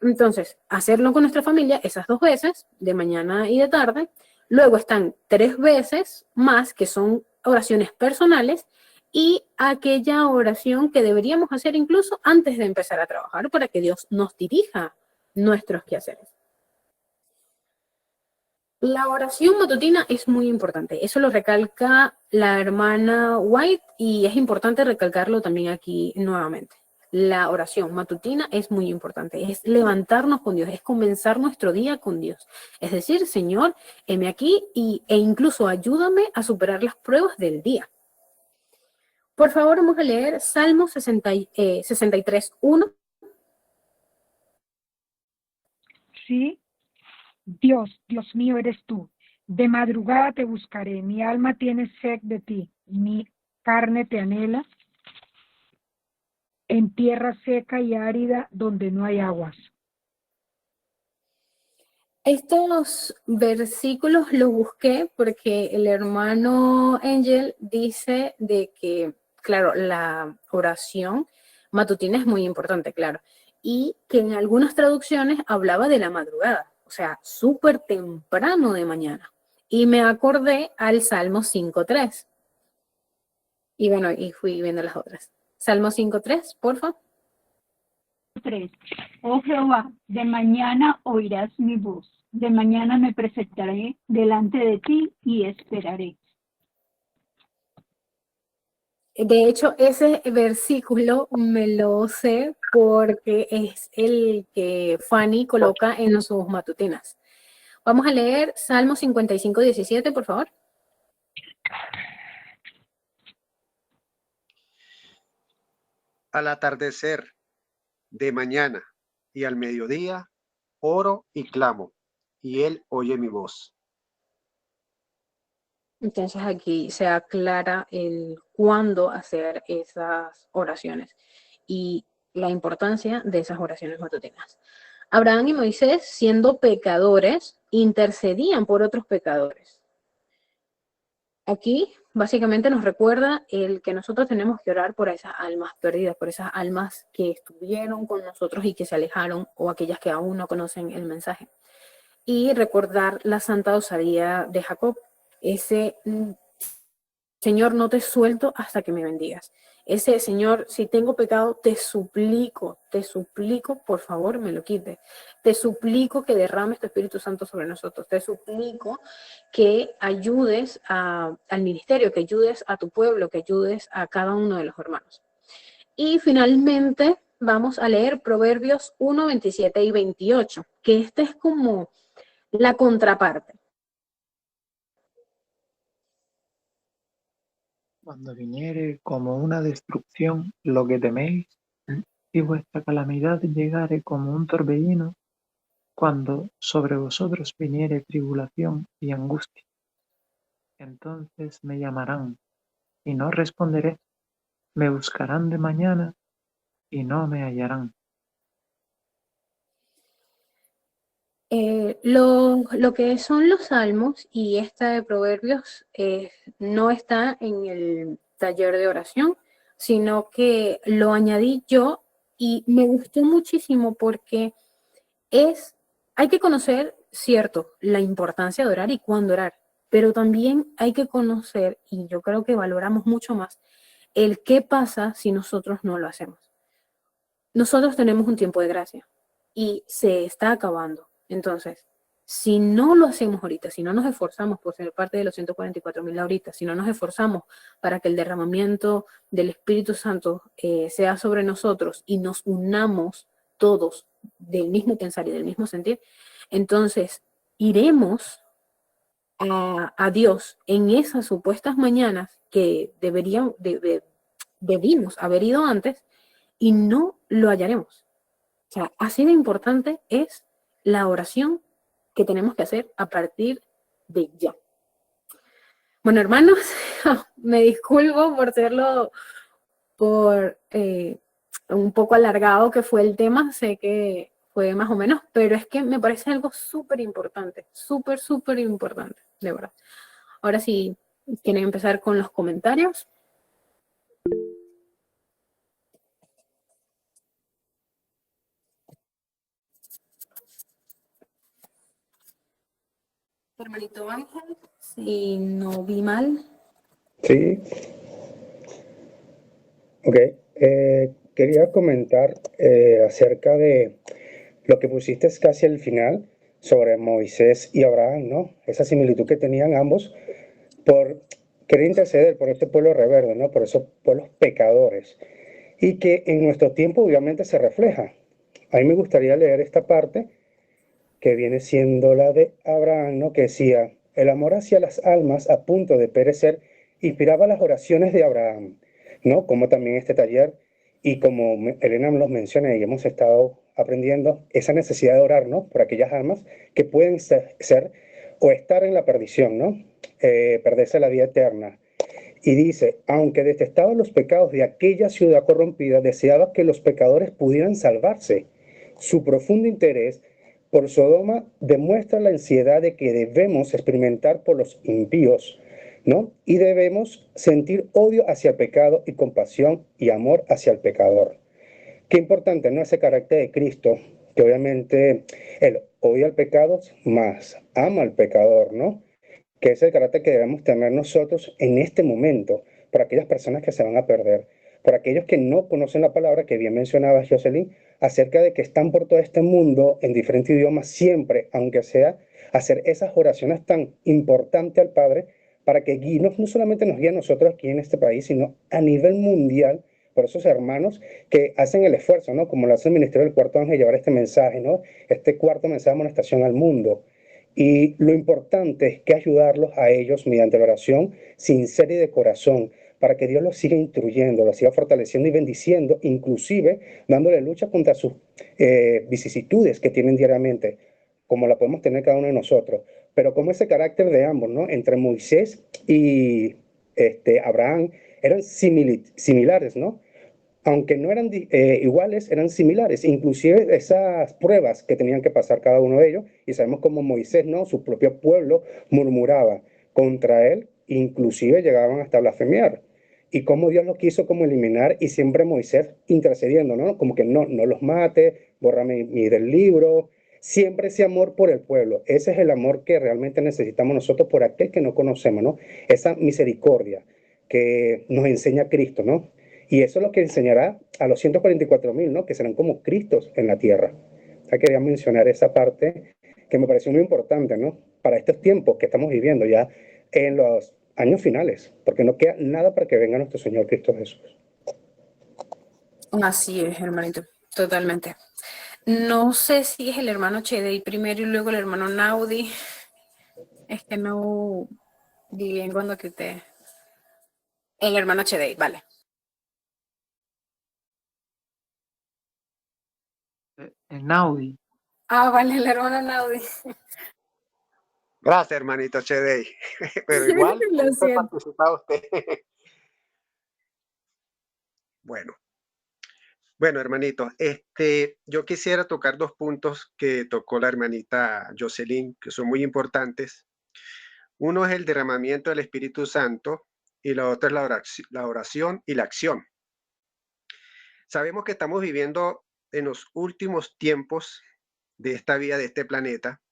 Entonces, hacerlo con nuestra familia esas 2 veces, de mañana y de tarde. Luego están 3 veces más que son oraciones personales y aquella oración que deberíamos hacer incluso antes de empezar a trabajar para que Dios nos dirija nuestros quehaceres. La oración matutina es muy importante. Eso lo recalca la hermana White y es importante recalcarlo también aquí nuevamente. La oración matutina es muy importante. Es levantarnos con Dios, es comenzar nuestro día con Dios. Es decir, Señor, heme aquí e incluso ayúdame a superar las pruebas del día. Por favor, vamos a leer Salmo 63:1. Sí, Dios, Dios mío eres tú. De madrugada te buscaré, mi alma tiene sed de ti, mi carne te anhela en tierra seca y árida donde no hay aguas. Estos versículos los busqué porque el hermano Angel dice de que, claro, la oración matutina es muy importante, claro, y que en algunas traducciones hablaba de la madrugada, o sea, súper temprano de mañana. Y me acordé al Salmo 5:3. Y bueno, y fui viendo las otras. Salmo 5:3, por favor. 3. Oh Jehová, de mañana oirás mi voz. De mañana me presentaré delante de ti y esperaré. De hecho, ese versículo me lo sé porque es el que Fanny coloca en sus matutinas. Vamos a leer Salmo 55:17, por favor. Al atardecer de mañana y al mediodía, oro y clamo, y él oye mi voz. Entonces aquí se aclara el cuándo hacer esas oraciones y la importancia de esas oraciones matutinas. Abraham y Moisés, siendo pecadores, intercedían por otros pecadores. Aquí básicamente nos recuerda el que nosotros tenemos que orar por esas almas perdidas, por esas almas que estuvieron con nosotros y que se alejaron o aquellas que aún no conocen el mensaje. Y recordar la santa osadía de Jacob, ese Señor, no te suelto hasta que me bendigas. Ese Señor, si tengo pecado, te suplico, por favor, me lo quites. Te suplico que derrames tu Espíritu Santo sobre nosotros. Te suplico que ayudes al ministerio, que ayudes a tu pueblo, que ayudes a cada uno de los hermanos. Y finalmente vamos a leer Proverbios 1, 27 y 28, que esta es como la contraparte. Cuando viniere como una destrucción lo que teméis, y vuestra calamidad llegare como un torbellino, cuando sobre vosotros viniere tribulación y angustia, entonces me llamarán, y no responderé, me buscarán de mañana, y no me hallarán. Lo que son los salmos y esta de Proverbios no está en el taller de oración, sino que lo añadí yo y me gustó muchísimo porque hay que conocer, cierto, la importancia de orar y cuándo orar, pero también hay que conocer, y yo creo que valoramos mucho más, el qué pasa si nosotros no lo hacemos. Nosotros tenemos un tiempo de gracia y se está acabando. Entonces, si no lo hacemos ahorita, si no nos esforzamos por ser parte de los 144,000 ahorita, si no nos esforzamos para que el derramamiento del Espíritu Santo sea sobre nosotros y nos unamos todos del mismo pensar y del mismo sentir, entonces iremos a Dios en esas supuestas mañanas que debimos haber ido antes y no lo hallaremos. O sea, así de importante es la oración que tenemos que hacer a partir de ya. Bueno, hermanos, me disculpo por serlo, por un poco alargado que fue el tema. Sé que fue más o menos, pero es que me parece algo súper importante, súper, súper importante, de verdad. Ahora sí, quieren empezar con los comentarios. Hermanito Ángel, si no vi mal. Sí, ok. Quería comentar acerca de lo que pusiste casi al final sobre Moisés y Abraham, ¿no? Esa similitud que tenían ambos por querer interceder por este pueblo rebelde, ¿no? Por esos pueblos pecadores. Y que en nuestro tiempo obviamente se refleja. A mí me gustaría leer esta parte que viene siendo la de Abraham, ¿no? Que decía, el amor hacia las almas a punto de perecer inspiraba las oraciones de Abraham, ¿no? Como también este taller y como Elena nos menciona y hemos estado aprendiendo, esa necesidad de orar, ¿no? Por aquellas almas que pueden ser o estar en la perdición, ¿no? Perderse la vida eterna. Y dice, aunque detestaba los pecados de aquella ciudad corrompida, deseaba que los pecadores pudieran salvarse. Su profundo interés por Sodoma demuestra la ansiedad de que debemos experimentar por los impíos, ¿no? Y debemos sentir odio hacia el pecado y compasión y amor hacia el pecador. Qué importante, ¿no? Ese carácter de Cristo, que obviamente él odia al pecado, más ama al pecador, ¿no? Que es el carácter que debemos tener nosotros en este momento, por aquellas personas que se van a perder, por aquellos que no conocen la palabra que bien mencionaba Jocelyn, acerca de que están por todo este mundo en diferentes idiomas, siempre, aunque sea, hacer esas oraciones tan importantes al Padre, para que no solamente nos guíe a nosotros aquí en este país, sino a nivel mundial, por esos hermanos que hacen el esfuerzo, ¿no? Como lo hace el Ministerio del Cuarto Ángel, llevar este mensaje, ¿no? Este cuarto mensaje de amonestación al mundo. Y lo importante es que ayudarlos a ellos mediante la oración sincera y de corazón, para que Dios los siga instruyendo, los siga fortaleciendo y bendiciendo, inclusive dándole lucha contra sus vicisitudes que tienen diariamente, como la podemos tener cada uno de nosotros. Pero como ese carácter de ambos, ¿no? Entre Moisés y Abraham eran similares, ¿no? Aunque no eran iguales, eran similares, inclusive esas pruebas que tenían que pasar cada uno de ellos, y sabemos como Moisés, ¿no? Su propio pueblo murmuraba contra él, inclusive llegaban hasta blasfemiar, y cómo Dios los quiso como eliminar, y siempre Moisés intercediendo, ¿no? Como que no los mate, bórrame del libro, siempre ese amor por el pueblo, ese es el amor que realmente necesitamos nosotros por aquel que no conocemos, ¿no? Esa misericordia que nos enseña Cristo, ¿no? Y eso es lo que enseñará a los 144,000, ¿no? Que serán como Cristos en la tierra. O sea, quería mencionar esa parte que me pareció muy importante, ¿no? Para estos tiempos que estamos viviendo ya en los años finales, porque no queda nada para que venga nuestro Señor Cristo Jesús. Así es, hermanito, totalmente. No sé si es el hermano Chedey primero y luego el hermano Naudi. Es que no vi bien cuando quité. El hermano Chedey, vale. En Naudi. Ah, vale, el hermano Naudi. Gracias, hermanito Chedey. Pero igual, Lo usted siento. participa usted. Bueno, hermanito, yo quisiera tocar dos puntos que tocó la hermanita Jocelyn, que son muy importantes. Uno es el derramamiento del Espíritu Santo y la otra es la oración y la acción. Sabemos que estamos viviendo en los últimos tiempos de esta vida, de este planeta,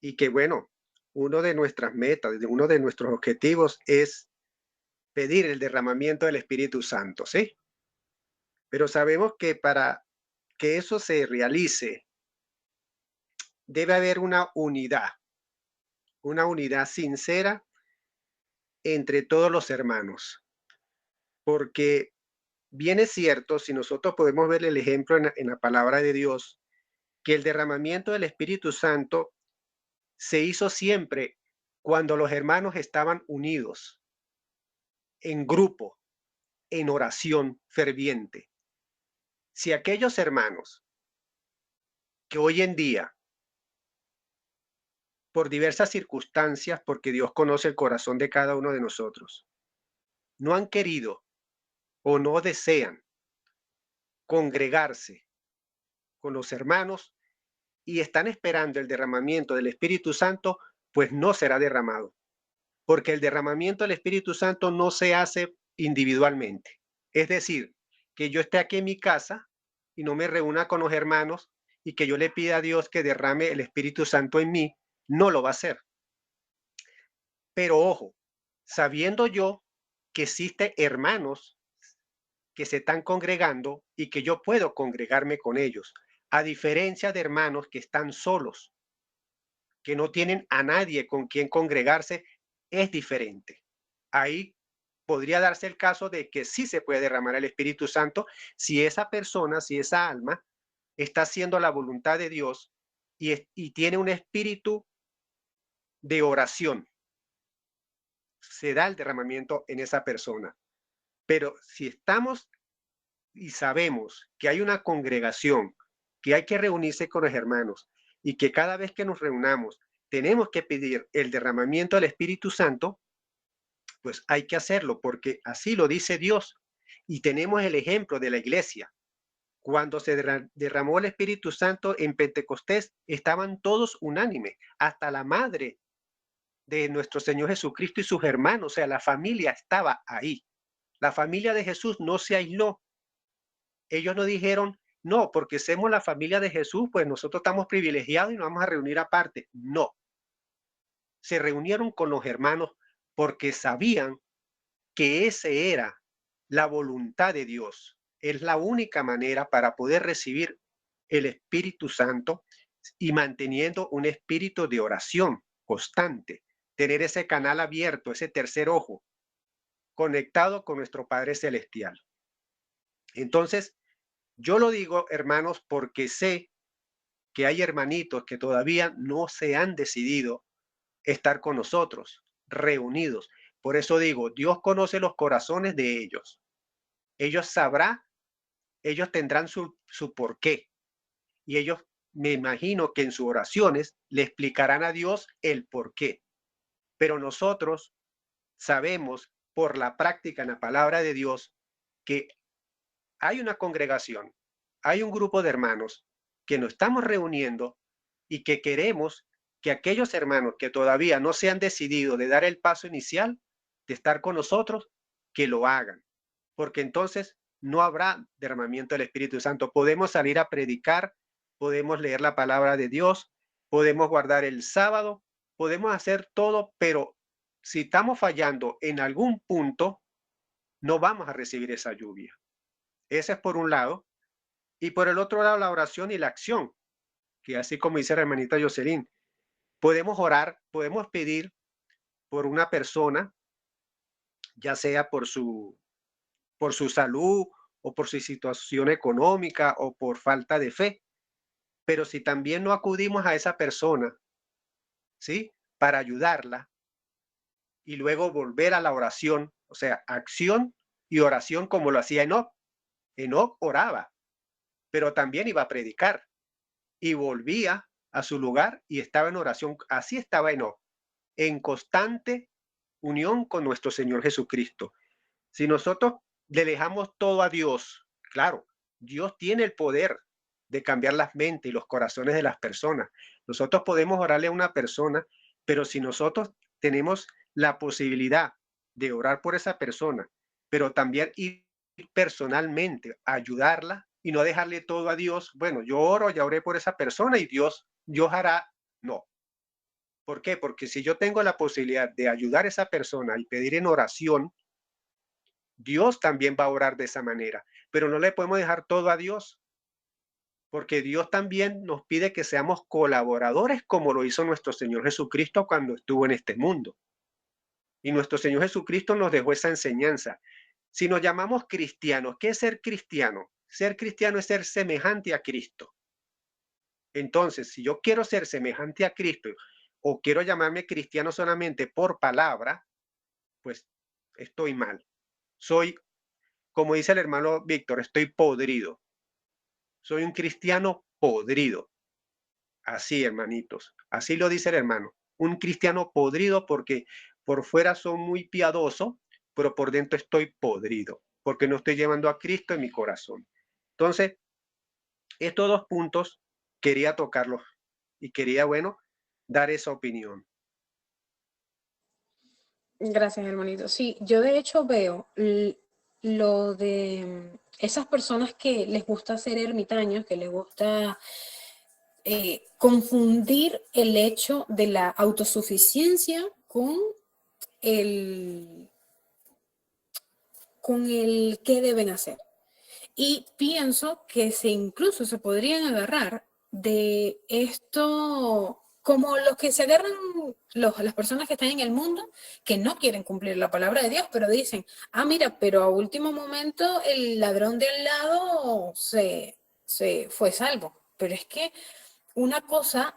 y que bueno, uno de nuestras metas, uno de nuestros objetivos es pedir el derramamiento del Espíritu Santo, ¿sí? Pero sabemos que para que eso se realice, debe haber una unidad sincera entre todos los hermanos, porque bien es cierto, si nosotros podemos ver el ejemplo en la palabra de Dios, que el derramamiento del Espíritu Santo se hizo siempre cuando los hermanos estaban unidos, en grupo, en oración ferviente. Si aquellos hermanos que hoy en día, por diversas circunstancias, porque Dios conoce el corazón de cada uno de nosotros, no han querido o no desean congregarse con los hermanos y están esperando el derramamiento del Espíritu Santo, pues no será derramado, porque el derramamiento del Espíritu Santo no se hace individualmente. Es decir, que yo esté aquí en mi casa y no me reúna con los hermanos y que yo le pida a Dios que derrame el Espíritu Santo en mí, no lo va a hacer. Pero ojo, sabiendo yo que existen hermanos que se están congregando y que yo puedo congregarme con ellos, a diferencia de hermanos que están solos, que no tienen a nadie con quien congregarse, es diferente. Ahí podría darse el caso de que sí se puede derramar el Espíritu Santo si esa persona, si esa alma está haciendo la voluntad de Dios y tiene un espíritu de oración. Se da el derramamiento en esa persona. Pero si estamos y sabemos que hay una congregación, que hay que reunirse con los hermanos y que cada vez que nos reunamos tenemos que pedir el derramamiento del Espíritu Santo, pues hay que hacerlo porque así lo dice Dios. Y tenemos el ejemplo de la iglesia. Cuando se derramó el Espíritu Santo en Pentecostés, estaban todos unánimes, hasta la madre de nuestro Señor Jesucristo y sus hermanos, o sea, la familia estaba ahí. La familia de Jesús no se aisló. Ellos no dijeron, no, porque somos la familia de Jesús, pues nosotros estamos privilegiados y nos vamos a reunir aparte. No. Se reunieron con los hermanos porque sabían que ese era la voluntad de Dios. Es la única manera para poder recibir el Espíritu Santo y manteniendo un espíritu de oración constante, tener ese canal abierto, ese tercer ojo, conectado con nuestro Padre Celestial. Entonces, yo lo digo, hermanos, porque sé que hay hermanitos que todavía no se han decidido estar con nosotros, reunidos. Por eso digo, Dios conoce los corazones de ellos. Ellos sabrán, ellos tendrán su porqué. Y ellos, me imagino que en sus oraciones le explicarán a Dios el porqué. Pero nosotros sabemos por la práctica en la palabra de Dios que hay una congregación, hay un grupo de hermanos que nos estamos reuniendo y que queremos que aquellos hermanos que todavía no se han decidido de dar el paso inicial, de estar con nosotros, que lo hagan. Porque entonces no habrá derramamiento del Espíritu Santo. Podemos salir a predicar, podemos leer la palabra de Dios, podemos guardar el sábado, podemos hacer todo, pero si estamos fallando en algún punto, no vamos a recibir esa lluvia. Ese es por un lado. Y por el otro lado, la oración y la acción, que así como dice la hermanita Jocelyn, podemos orar, podemos pedir por una persona, ya sea por su salud o por su situación económica o por falta de fe. Pero si también no acudimos a esa persona, ¿sí? Para ayudarla y luego volver a la oración, o sea, acción y oración como lo hacía Enoc. Enoc oraba, pero también iba a predicar y volvía a su lugar y estaba en oración. Así estaba Enoc, en constante unión con nuestro Señor Jesucristo. Si nosotros le dejamos todo a Dios, claro, Dios tiene el poder de cambiar las mentes y los corazones de las personas. Nosotros podemos orarle a una persona, pero si nosotros tenemos la posibilidad de orar por esa persona, pero también ir personalmente a ayudarla y no dejarle todo a Dios, bueno, yo oro, ya oré por esa persona y Dios hará. No. ¿Por qué? Porque si yo tengo la posibilidad de ayudar a esa persona y pedir en oración, Dios también va a orar de esa manera, pero no le podemos dejar todo a Dios, porque Dios también nos pide que seamos colaboradores como lo hizo nuestro Señor Jesucristo cuando estuvo en este mundo. Y nuestro Señor Jesucristo nos dejó esa enseñanza. Si nos llamamos cristianos, ¿qué es ser cristiano? Ser cristiano es ser semejante a Cristo. Entonces, si yo quiero ser semejante a Cristo o quiero llamarme cristiano solamente por palabra, pues estoy mal. Soy, como dice el hermano Víctor, estoy podrido. Soy un cristiano podrido. Así, hermanitos. Así lo dice el hermano. Un cristiano podrido porque por fuera soy muy piadoso, pero por dentro estoy podrido, porque no estoy llevando a Cristo en mi corazón. Entonces, Estos dos puntos quería tocarlos y quería, bueno, dar esa opinión. Gracias, hermanito. Sí, yo de hecho veo lo de esas personas que les gusta ser ermitaños, que les gusta confundir el hecho de la autosuficiencia el, con el qué deben hacer. Y pienso que incluso se podrían agarrar de esto, como los que se agarran, las personas que están en el mundo, que no quieren cumplir la palabra de Dios, pero dicen, ah, mira, pero a último momento el ladrón de al lado se fue salvo. Pero es que una cosa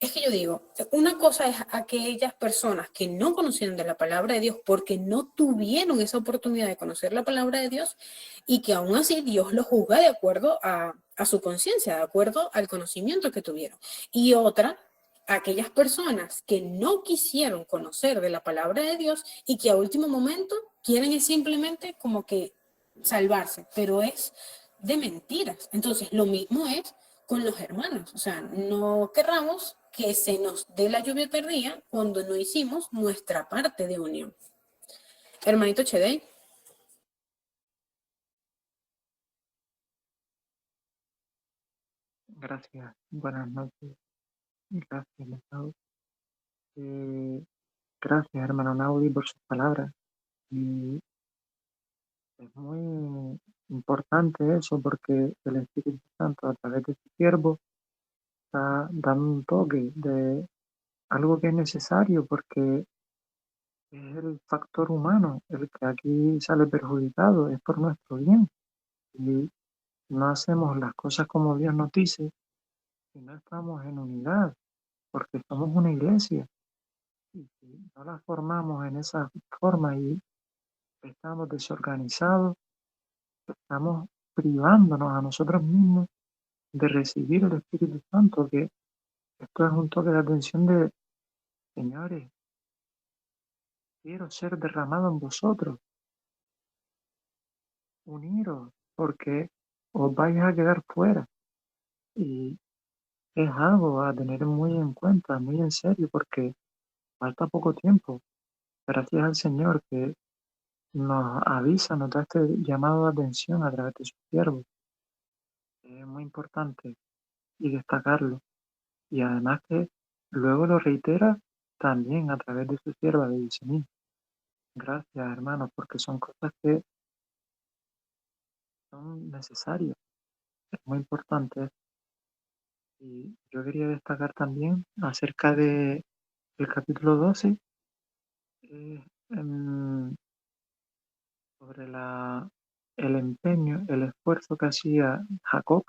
es que yo digo, una cosa es aquellas personas que no conocieron de la palabra de Dios porque no tuvieron esa oportunidad de conocer la palabra de Dios y que aún así Dios los juzga de acuerdo a su conciencia, de acuerdo al conocimiento que tuvieron. Y otra, aquellas personas que no quisieron conocer de la palabra de Dios y que a último momento quieren simplemente como que salvarse, pero es de mentiras. Entonces, lo mismo es con los hermanos. O sea, no querramos que se nos dé la lluvia tardía cuando no hicimos nuestra parte de unión. Hermanito Chedey. Gracias. Buenas noches. Gracias, Lecao. Gracias, hermano Naudi, por sus palabras. Y es muy importante eso porque el Espíritu Santo, a través de su siervo, está dando un toque de algo que es necesario porque es el factor humano el que aquí sale perjudicado, es por nuestro bien. Y no hacemos las cosas como Dios nos dice si no estamos en unidad, porque somos una iglesia. Y si no la formamos en esa forma y estamos desorganizados, estamos privándonos a nosotros mismos de recibir el Espíritu Santo, que esto es un toque de atención de, señores, quiero ser derramado en vosotros, uniros, porque os vais a quedar fuera. Y es algo a tener muy en cuenta, muy en serio, porque falta poco tiempo. Gracias al Señor que nos avisa, nos da este llamado de atención a través de su siervo. Es muy importante y destacarlo. Y además que luego lo reitera también a través de su sierva de Yesení. Gracias, hermanos, porque son cosas que son necesarias. Es muy importante. Y yo quería destacar también acerca del capítulo 12, sobre el empeño, el esfuerzo que hacía Jacob.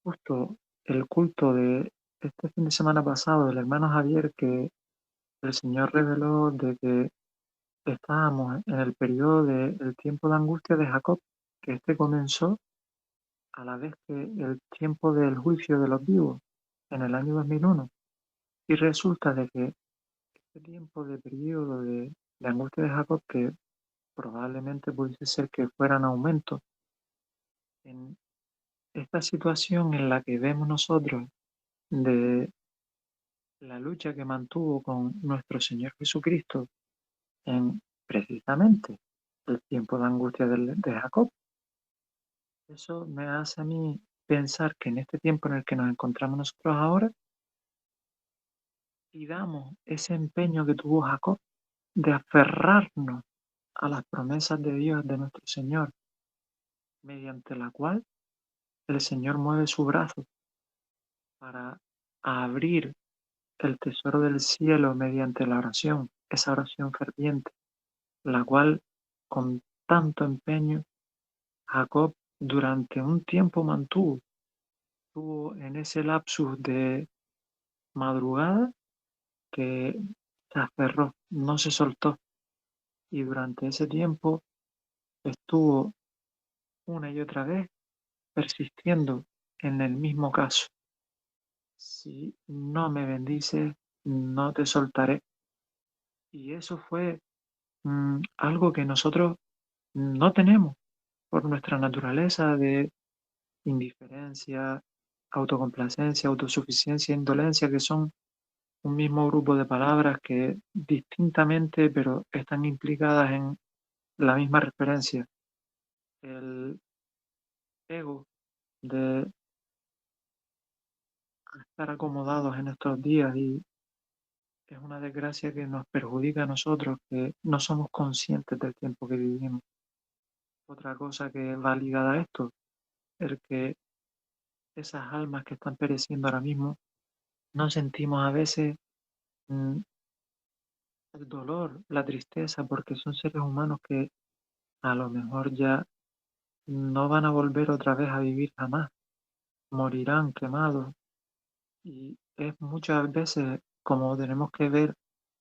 Justo el culto de este fin de semana pasado del hermano Javier, que el Señor reveló de que estábamos en el periodo del tiempo de angustia de Jacob, que este comenzó a la vez que el tiempo del juicio de los vivos en el año 2001. Y resulta de que este tiempo de periodo de angustia de Jacob, que probablemente pudiese ser que fuera en aumento, en esta situación en la que vemos nosotros de la lucha que mantuvo con nuestro Señor Jesucristo en precisamente el tiempo de angustia de Jacob. Eso me hace a mí pensar que en este tiempo en el que nos encontramos nosotros ahora, y damos ese empeño que tuvo Jacob de aferrarnos a las promesas de Dios, de nuestro Señor, mediante la cual el Señor mueve su brazo para abrir el tesoro del cielo mediante la oración, esa oración ferviente, la cual con tanto empeño Jacob durante un tiempo mantuvo. Estuvo en ese lapsus de madrugada que se aferró, no se soltó, y durante ese tiempo estuvo una y otra vez persistiendo en el mismo caso. Si no me bendices, no te soltaré. Y eso fue algo que nosotros no tenemos por nuestra naturaleza de indiferencia, autocomplacencia, autosuficiencia, indolencia, que son un mismo grupo de palabras que distintamente, pero están implicadas en la misma referencia. El ego de estar acomodados en estos días, y es una desgracia que nos perjudica a nosotros, que no somos conscientes del tiempo que vivimos. Otra cosa que va ligada a esto, el que esas almas que están pereciendo ahora mismo, no sentimos a veces mm, el dolor, la tristeza, porque son seres humanos que a lo mejor ya no van a volver otra vez a vivir jamás, morirán quemados. Y es muchas veces como tenemos que ver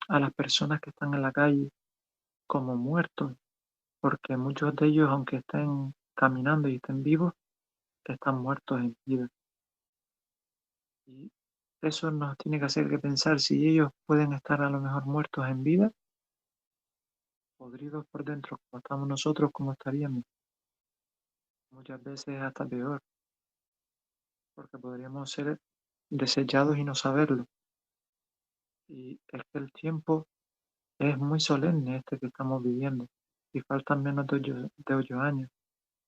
a las personas que están en la calle como muertos, porque muchos de ellos, aunque estén caminando y estén vivos, están muertos en vida. Y eso nos tiene que hacer que pensar si ellos pueden estar a lo mejor muertos en vida, podridos por dentro, como estamos nosotros, como estaríamos. Muchas veces hasta peor, porque podríamos ser desechados y no saberlo. Y es que el tiempo es muy solemne este que estamos viviendo, y faltan menos de 8 años.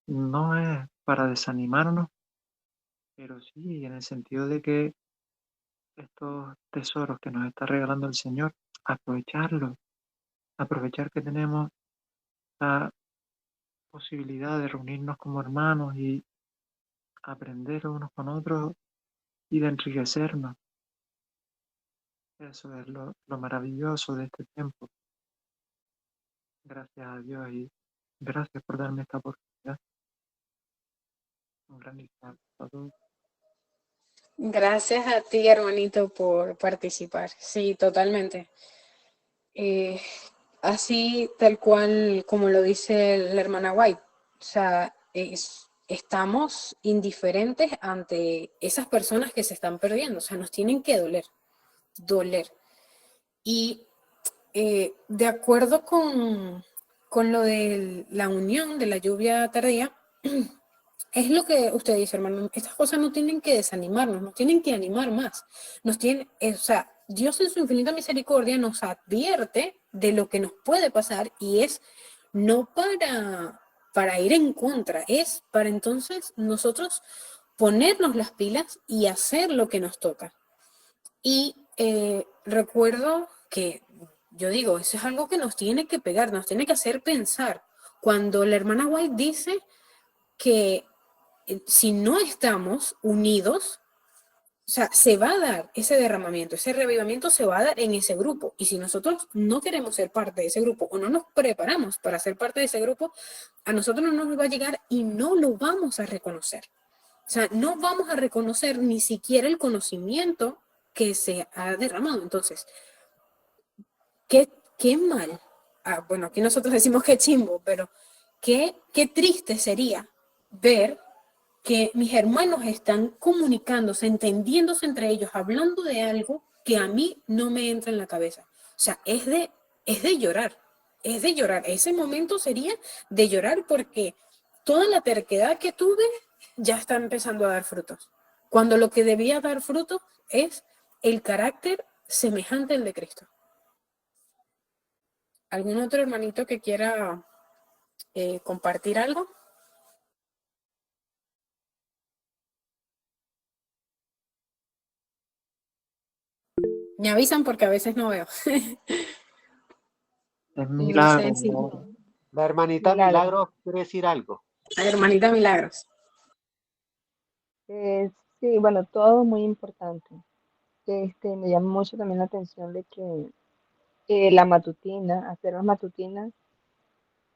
No es para desanimarnos, pero sí en el sentido de que estos tesoros que nos está regalando el Señor, aprovecharlos, aprovechar que tenemos la posibilidad de reunirnos como hermanos y aprender unos con otros y de enriquecernos. Eso es lo maravilloso de este tiempo. Gracias a Dios y gracias por darme esta oportunidad. Un gran disfrute a todos. Gracias a ti, hermanito, por participar. Sí, totalmente. Eh, Así tal cual como lo dice la hermana White. O sea, estamos indiferentes ante esas personas que se están perdiendo. O sea, nos tienen que doler. Y de acuerdo con lo de la unión de la lluvia tardía, es lo que usted dice, hermano. Estas cosas no tienen que desanimarnos, nos tienen que animar más. O sea, Dios en su infinita misericordia nos advierte de lo que nos puede pasar, y es no para ir en contra, es para entonces nosotros ponernos las pilas y hacer lo que nos toca. Y recuerdo que yo digo, eso es algo que nos tiene que pegar, nos tiene que hacer pensar. Cuando la hermana White dice que si no estamos unidos, o sea, se va a dar ese derramamiento, ese revivimiento se va a dar en ese grupo. Y si nosotros no queremos ser parte de ese grupo o no nos preparamos para ser parte de ese grupo, a nosotros no nos va a llegar y no lo vamos a reconocer. O sea, no vamos a reconocer ni siquiera el conocimiento que se ha derramado. Entonces, qué mal. Bueno, aquí nosotros decimos que chimbo, pero qué triste sería ver que mis hermanos están comunicándose, entendiéndose entre ellos, hablando de algo que a mí no me entra en la cabeza. O sea, es de llorar, es de llorar. Ese momento sería de llorar porque toda la terquedad que tuve ya está empezando a dar frutos. Cuando lo que debía dar frutos es el carácter semejante al de Cristo. ¿Algún otro hermanito que quiera compartir algo? Me avisan porque a veces no veo. Es No milagro. sé si... La hermanita Milagro. Milagro quiere decir algo. Hermanita Milagros. Sí, bueno, todo muy importante. Me llama mucho también la atención de que la matutina, hacer las matutinas,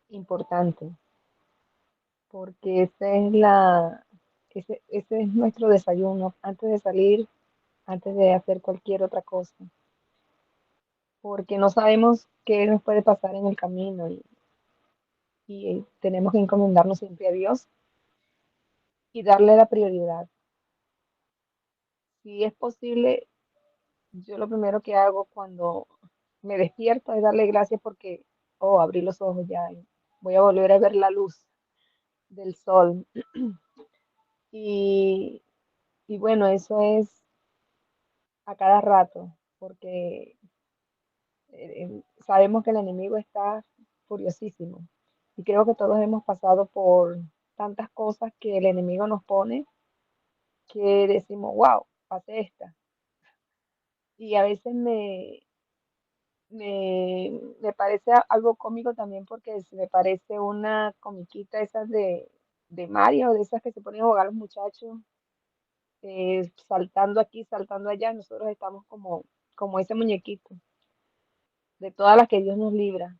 importante, porque ese es nuestro desayuno antes de salir, antes de hacer cualquier otra cosa, porque no sabemos qué nos puede pasar en el camino y tenemos que encomendarnos siempre a Dios y darle la prioridad. Si es posible, yo lo primero que hago cuando me despierto es darle gracias porque, oh, abrí los ojos ya y voy a volver a ver la luz del sol. Y, y bueno, eso es a cada rato, porque sabemos que el enemigo está furiosísimo. Y creo que todos hemos pasado por tantas cosas que el enemigo nos pone que decimos, wow, pasé esta. Y a veces me parece algo cómico también porque me parece una comiquita esas de Mario, de esas que se ponen a jugar los muchachos, saltando aquí, saltando allá. Nosotros estamos como ese muñequito, de todas las que Dios nos libra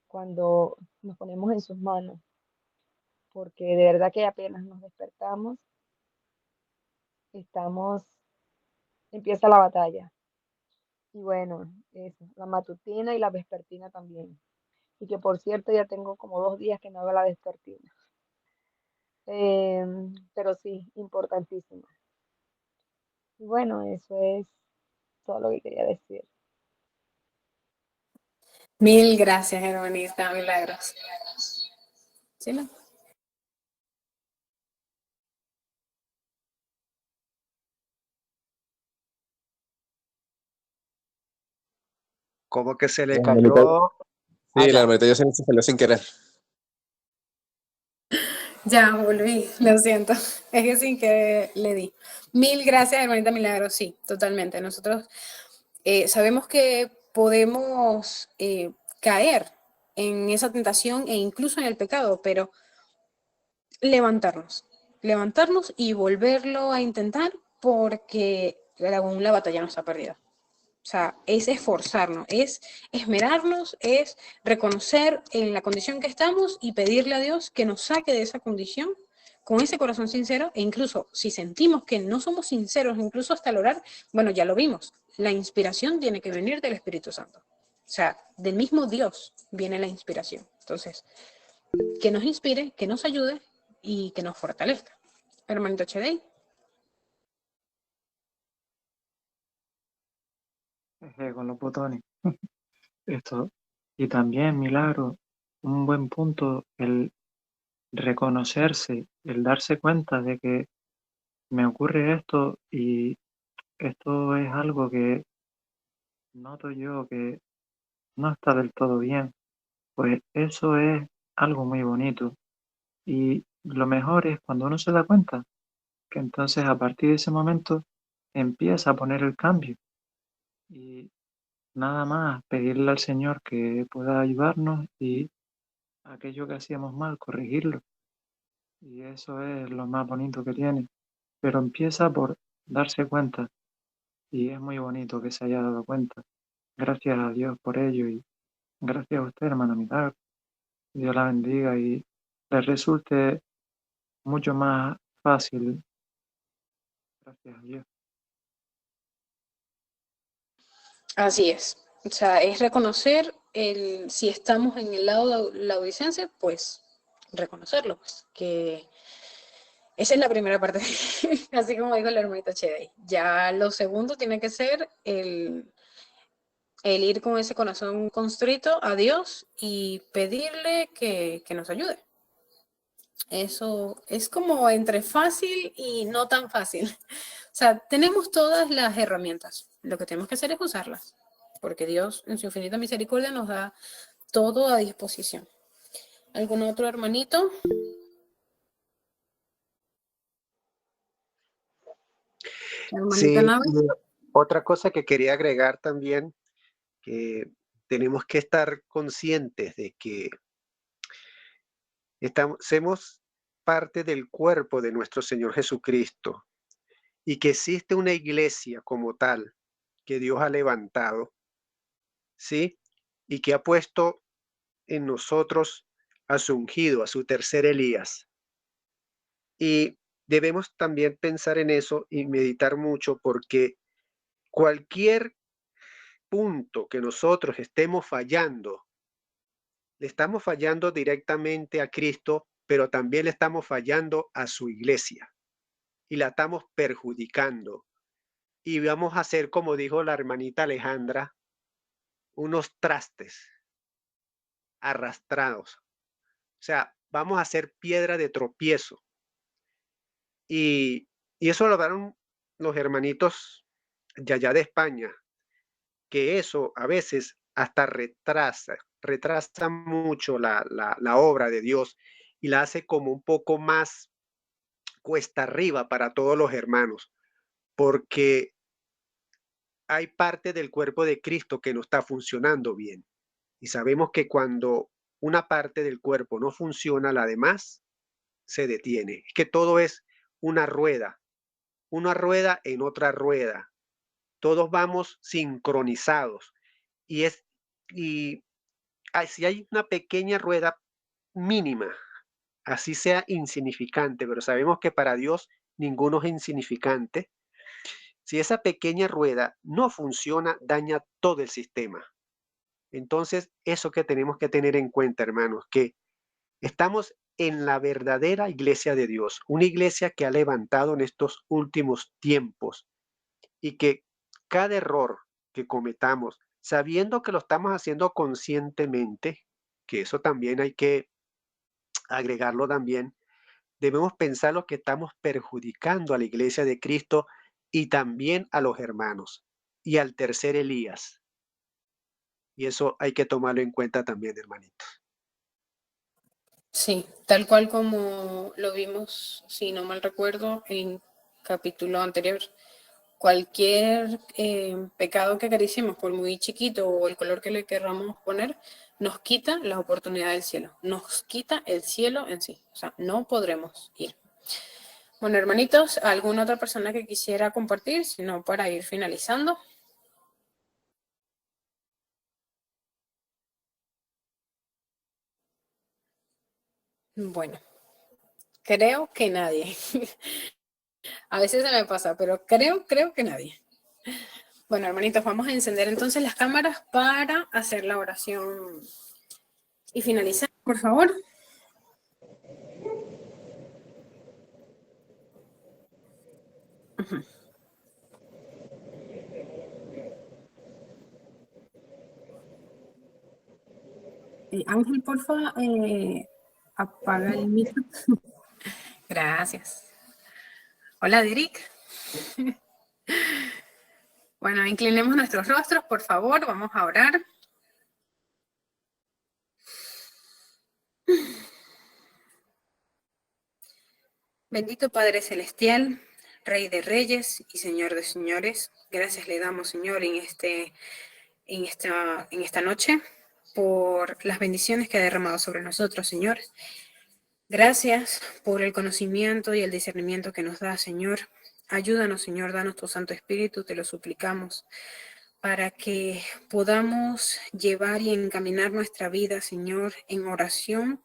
cuando nos ponemos en sus manos, porque de verdad que apenas nos despertamos, estamos, empieza la batalla. Y bueno, eso, la matutina y la vespertina también. Y que por cierto ya tengo como 2 días que no hago la vespertina. Pero sí, importantísimo. Y bueno, eso es todo lo que quería decir. Mil gracias, hermanita Milagros. ¿Sí, no? Como que se le La hermanita, cayó. sí, la Ya. hermanita yo se salió sin querer. Ya volví, lo siento. Es que sin que le di. Mil gracias, hermanita Milagros. Sí, totalmente. Nosotros sabemos que podemos caer en esa tentación e incluso en el pecado, pero levantarnos y volverlo a intentar porque aún la batalla no está perdida. O sea, es esforzarnos, es esmerarnos, es reconocer en la condición que estamos y pedirle a Dios que nos saque de esa condición con ese corazón sincero. E incluso si sentimos que no somos sinceros, incluso hasta el orar, bueno, ya lo vimos, la inspiración tiene que venir del Espíritu Santo. O sea, del mismo Dios viene la inspiración. Entonces, que nos inspire, que nos ayude y que nos fortalezca. Hermanito Chedey. Con los botones. Esto. Y también, Milagro, un buen punto, el reconocerse, el darse cuenta de que me ocurre esto y esto es algo que noto yo que no está del todo bien, pues eso es algo muy bonito. Y lo mejor es cuando uno se da cuenta, que entonces a partir de ese momento empieza a poner el cambio. Y nada más pedirle al Señor que pueda ayudarnos y aquello que hacíamos mal, corregirlo. Y eso es lo más bonito que tiene. Pero empieza por darse cuenta. Y es muy bonito que se haya dado cuenta. Gracias a Dios por ello y gracias a usted, hermana Milagro. Dios la bendiga y le resulte mucho más fácil. Gracias a Dios. Así es. O sea, es reconocer si estamos en el lado laodicense, pues reconocerlo, pues, que esa es la primera parte, así como dijo el hermanito Chedey. Ya lo segundo tiene que ser el ir con ese corazón constrito a Dios y pedirle que nos ayude. Eso es como entre fácil y no tan fácil. O sea, tenemos todas las herramientas. Lo que tenemos que hacer es usarlas, porque Dios en su infinita misericordia nos da todo a disposición. ¿Algún otro hermanito? Hermanita Sí, Nave. otra cosa que quería agregar también, que tenemos que estar conscientes de que somos parte del cuerpo de nuestro Señor Jesucristo y que existe una iglesia como tal que Dios ha levantado, ¿sí? Y que ha puesto en nosotros a su ungido, a su tercer Elías. Y debemos también pensar en eso y meditar mucho porque cualquier punto que nosotros estemos fallando, le estamos fallando directamente a Cristo, pero también le estamos fallando a su iglesia y la estamos perjudicando. Y vamos a hacer, como dijo la hermanita Alejandra, unos trastes arrastrados. O sea, vamos a hacer piedra de tropiezo. Y, y eso lo hablaron los hermanitos de allá de España, que eso a veces hasta retrasa mucho la obra de Dios y la hace como un poco más cuesta arriba para todos los hermanos, porque hay parte del cuerpo de Cristo que no está funcionando bien. Y sabemos que cuando una parte del cuerpo no funciona, la demás se detiene. Es que todo es una rueda en otra rueda. Todos vamos sincronizados. Y es, y si hay una pequeña rueda mínima, así sea insignificante, pero sabemos que para Dios ninguno es insignificante. Si esa pequeña rueda no funciona, daña todo el sistema. Entonces, eso que tenemos que tener en cuenta, hermanos, que estamos en la verdadera iglesia de Dios, una iglesia que ha levantado en estos últimos tiempos y que cada error que cometamos, sabiendo que lo estamos haciendo conscientemente, que eso también hay que agregarlo también, debemos pensar lo que estamos perjudicando a la iglesia de Cristo y también a los hermanos y al tercer Elías. Y eso hay que tomarlo en cuenta también, hermanitos. Sí, tal cual como lo vimos, si no mal recuerdo, en capítulo anterior. Cualquier pecado que acariciemos, por muy chiquito o el color que le querramos poner, nos quita la oportunidad del cielo, nos quita el cielo en sí, o sea, no podremos ir. Bueno, hermanitos, ¿alguna otra persona que quisiera compartir? Si no, para ir finalizando. Bueno, creo que nadie. A veces se me pasa, pero creo que nadie. Bueno, hermanitos, vamos a encender entonces las cámaras para hacer la oración y finalizar, por favor. Uh-huh. Ángel, porfa, apaga el micro. Gracias. Hola, Derek. Bueno, inclinemos nuestros rostros, por favor, vamos a orar. Bendito Padre Celestial, Rey de Reyes y Señor de Señores, gracias le damos, Señor, en esta noche por las bendiciones que ha derramado sobre nosotros, Señor. Gracias por el conocimiento y el discernimiento que nos da, Señor. Ayúdanos, Señor, danos tu Santo Espíritu, te lo suplicamos, para que podamos llevar y encaminar nuestra vida, Señor, en oración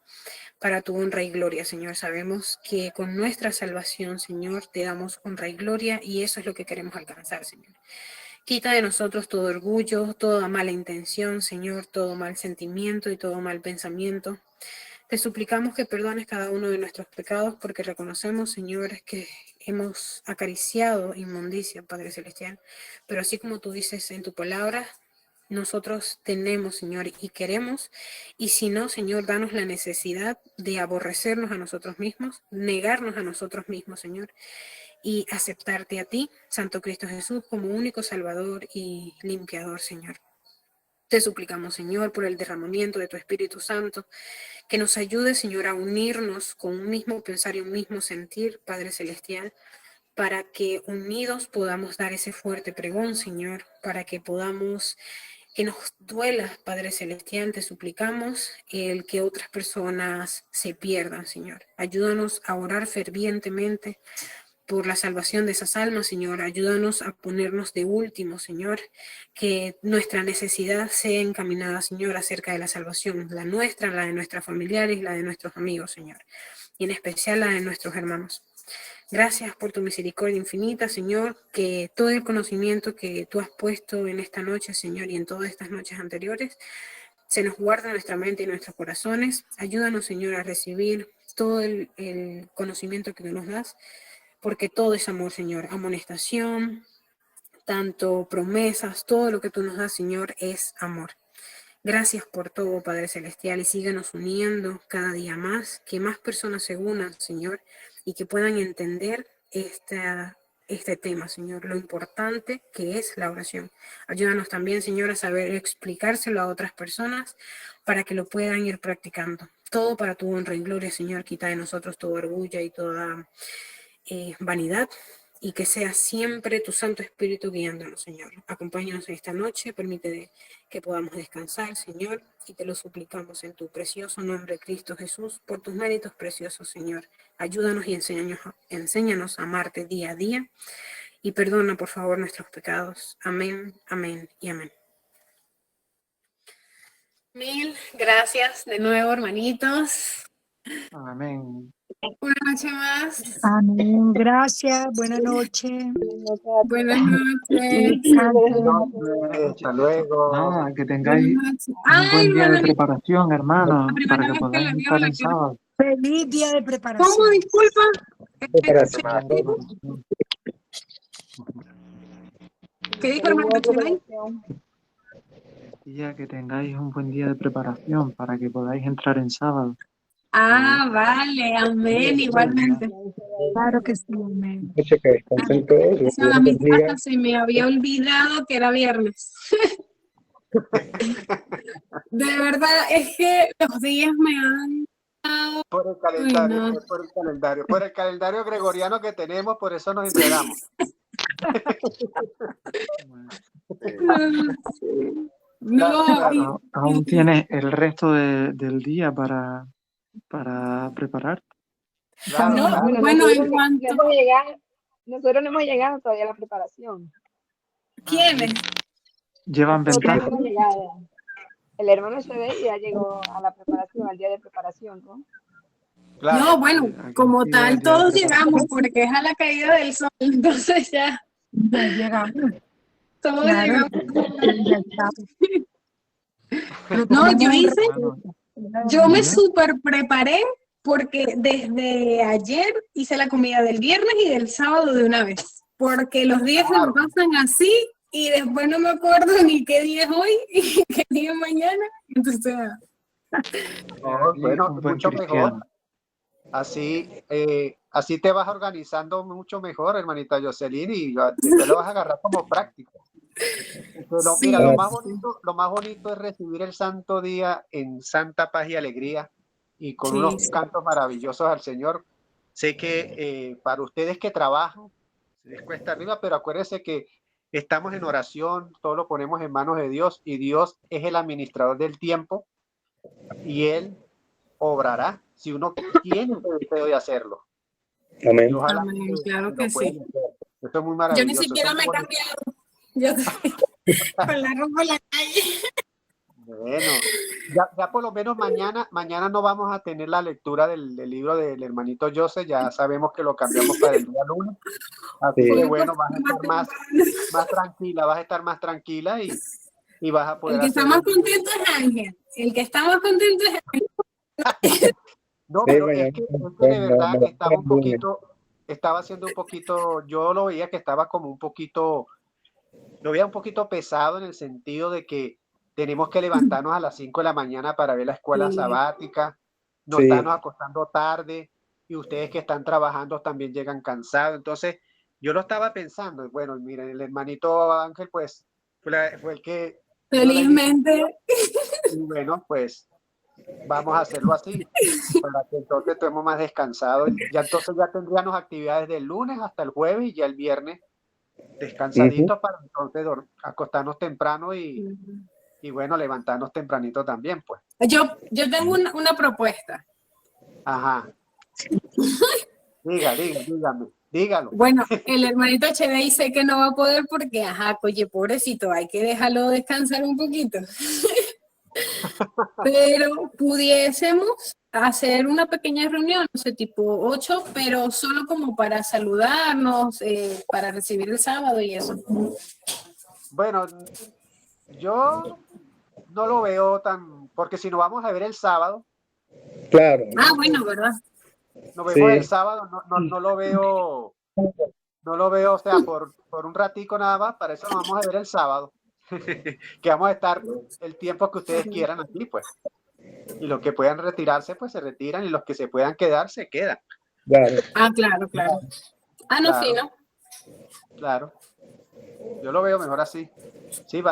para tu honra y gloria, Señor. Sabemos que con nuestra salvación, Señor, te damos honra y gloria y eso es lo que queremos alcanzar, Señor. Quita de nosotros todo orgullo, toda mala intención, Señor, todo mal sentimiento y todo mal pensamiento. Te suplicamos que perdones cada uno de nuestros pecados porque reconocemos, Señor, que hemos acariciado inmundicia, Padre Celestial. Pero así como tú dices en tu palabra, nosotros tenemos, Señor, y queremos, y si no, Señor, danos la necesidad de aborrecernos a nosotros mismos, negarnos a nosotros mismos, Señor, y aceptarte a ti, Santo Cristo Jesús, como único Salvador y limpiador, Señor. Te suplicamos, Señor, por el derramamiento de tu Espíritu Santo, que nos ayude, Señor, a unirnos con un mismo pensar y un mismo sentir, Padre Celestial, para que unidos podamos dar ese fuerte pregón, Señor, para que podamos, que nos duela, Padre Celestial, te suplicamos el que otras personas se pierdan, Señor. Ayúdanos a orar fervientemente por la salvación de esas almas, Señor. Ayúdanos a ponernos de último, Señor, que nuestra necesidad sea encaminada, Señor, acerca de la salvación, la nuestra, la de nuestros familiares, la de nuestros amigos, Señor, y en especial la de nuestros hermanos. Gracias por tu misericordia infinita, Señor, que todo el conocimiento que tú has puesto en esta noche, Señor, y en todas estas noches anteriores, se nos guarda en nuestra mente y en nuestros corazones. Ayúdanos, Señor, a recibir todo el conocimiento que tú nos das, porque todo es amor, Señor. Amonestación, tanto promesas, todo lo que tú nos das, Señor, es amor. Gracias por todo, Padre Celestial, y síganos uniendo cada día más, que más personas se unan, Señor, y que puedan entender este tema, Señor, lo importante que es la oración. Ayúdanos también, Señor, a saber explicárselo a otras personas para que lo puedan ir practicando. Todo para tu honra y gloria, Señor. Quita de nosotros todo orgullo y toda vanidad, y que sea siempre tu Santo Espíritu guiándonos, Señor. Acompáñanos esta noche, permite que podamos descansar, Señor, y te lo suplicamos en tu precioso nombre, Cristo Jesús, por tus méritos preciosos, Señor. Ayúdanos y enséñanos a amarte día a día, y perdona, por favor, nuestros pecados. Amén, amén y amén. Mil gracias de nuevo, hermanitos. Amén. Una noche más. Amén. Gracias. Buenas noches. Buenas noches. Hasta luego. Nada, que Buenas tengáis noches. un Ay, buen día de bueno, preparación, hermano, la para primera que vez que podáis la veo, entrar la en quiero. sábado. Feliz día de ¿Cómo? preparación. Disculpa. Preparación. ¿Qué dijo, hermanito Chilay? Y ya que tengáis un buen día de preparación para que podáis entrar en sábado. Ah, vale, amén, igualmente. Claro que sí, amén. Noche, que descansen todos. Dios A los mí bendiga. hasta se me había olvidado que era viernes. De verdad, es que los días me han... Por el calendario, por el calendario. Por el calendario gregoriano que tenemos, por eso nos enteramos. No, Claro. Aún tienes el resto del día para prepararte. Claro, no, claro. bueno, nosotros en cuanto... nosotros no hemos llegado todavía a la preparación. ¿Quiénes? Llevan Nosotros no ventaja. hemos llegado. El hermano Shedey ya llegó a la preparación, al día de preparación, ¿no? Claro. No, bueno, Aquí como llega el tal, día de todos preparación. llegamos porque es a la caída del sol, entonces ya, Ya llegamos. todos Claro. llegamos. Ya está. No, yo hice, Bueno, yo me ¿ya? súper preparé porque desde ayer hice la comida del viernes y del sábado de una vez, porque los días se me pasan así y después no me acuerdo ni qué día es hoy y qué día es mañana, entonces... No, Aquí bueno, un buen mucho cristiano. mejor. Así te vas organizando mucho mejor, hermanita Jocelyn, y después lo vas a agarrar como práctica. Entonces, mira, Sí, lo más bonito es recibir el santo día en santa paz y alegría y con sí, unos sí. cantos maravillosos al Señor. Sé que para ustedes que trabajan, se les cuesta arriba, pero acuérdense que estamos en oración, todo lo ponemos en manos de Dios y Dios es el administrador del tiempo y Él obrará si uno tiene el deseo de hacerlo. Amén. Y ojalá Amén, claro lo que puedan sí. hacer. Esto es muy Yo maravilloso. ni siquiera me he cambiado. Yo estoy con la ropa en la calle. Bueno, ya por lo menos mañana no vamos a tener la lectura del libro del hermanito Joseph, ya sabemos que lo cambiamos para el día lunes, así Sí. que bueno, vas a estar más tranquila, vas a estar más tranquila y vas a poder El que está hacer... más contento es Ángel. El que está más contento es Ángel. No, Sí, pero mañana. es que de verdad No, estaba haciendo un poquito, yo lo veía que estaba como un poquito, lo veía un poquito pesado en el sentido de que tenemos que levantarnos a las 5 de la mañana para ver la escuela Sí. sabática, nos Sí. estamos acostando tarde y ustedes que están trabajando también llegan cansados. Entonces, yo lo estaba pensando, bueno, miren, el hermanito Ángel pues fue el que dio la Felizmente. iniciativa, y bueno, pues vamos a hacerlo así, para que entonces estemos más descansados. Ya entonces ya tendríamos actividades del lunes hasta el jueves y ya el viernes descansaditos para entonces acostarnos temprano y bueno, levantarnos tempranito también, pues. Yo tengo una propuesta. Ajá. Dígalo. Bueno, el hermanito HD dice que no va a poder porque, ajá, oye, pobrecito, hay que dejarlo descansar un poquito. Pero pudiésemos hacer una pequeña reunión, no sé, tipo 8, pero solo como para saludarnos, para recibir el sábado y eso. Bueno, yo no lo veo tan, porque si nos vamos a ver el sábado. Claro. Ah, bueno, ¿verdad? Nos vemos Sí. el sábado, no lo veo, o sea, por un ratico nada más, para eso nos vamos a ver el sábado. que vamos a estar el tiempo que ustedes quieran aquí, pues. Y los que puedan retirarse, pues se retiran, y los que se puedan quedar, se quedan. Claro. Ah, claro, claro. Ah, no, Claro. fino. Claro. Yo lo veo mejor así. Sí,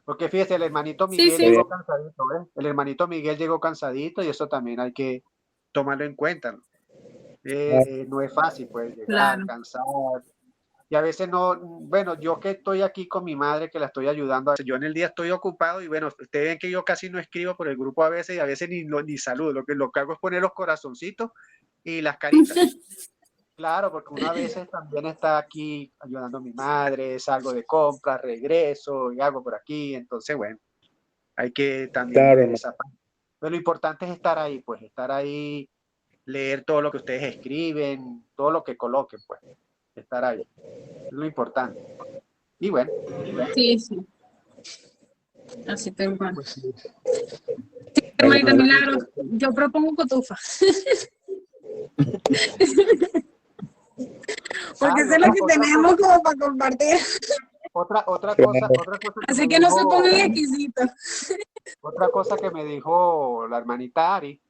porque fíjese, el hermanito Sí, Miguel sí. llegó cansadito, ¿eh? El hermanito Miguel llegó cansadito y eso también hay que tomarlo en cuenta. No es fácil, pues, llegar, Claro. cansar. Y a veces no, bueno, yo que estoy aquí con mi madre, que la estoy ayudando, yo en el día estoy ocupado y bueno, ustedes ven que yo casi no escribo por el grupo a veces y a veces ni saludo. Lo que hago es poner los corazoncitos y las caritas. Claro, porque uno a veces también está aquí ayudando a mi madre, salgo de compras, regreso y hago por aquí, entonces bueno, hay que también Claro, ver esa parte. Pero lo importante es estar ahí, pues, estar ahí, leer todo lo que ustedes escriben, todo lo que coloquen, pues, estar ahí, es lo importante. Y bueno, Sí, sí. Así te igual. pues sí. Hermanita Milagro, yo propongo cotufa. Porque eso es lo que tenemos como para compartir. Otra cosa Así me que no se dijo, pongan exquisitos. otra cosa que me dijo la hermanita Ari,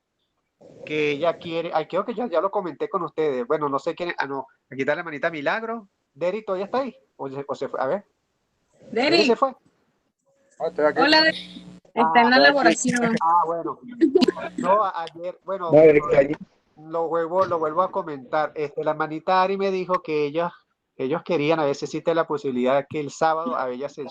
que ella quiere, creo que ya lo comenté con ustedes, bueno, no sé quién, no, aquí está la hermanita Milagro, Deri todavía está ahí, o se fue, a ver, Deri se Deri, fue. hola, Deri. Está en la elaboración. Bueno, no, ayer, bueno, No, allí. lo vuelvo a comentar, la hermanita Ari me dijo que ellos querían, a veces existe la posibilidad que el sábado a ella se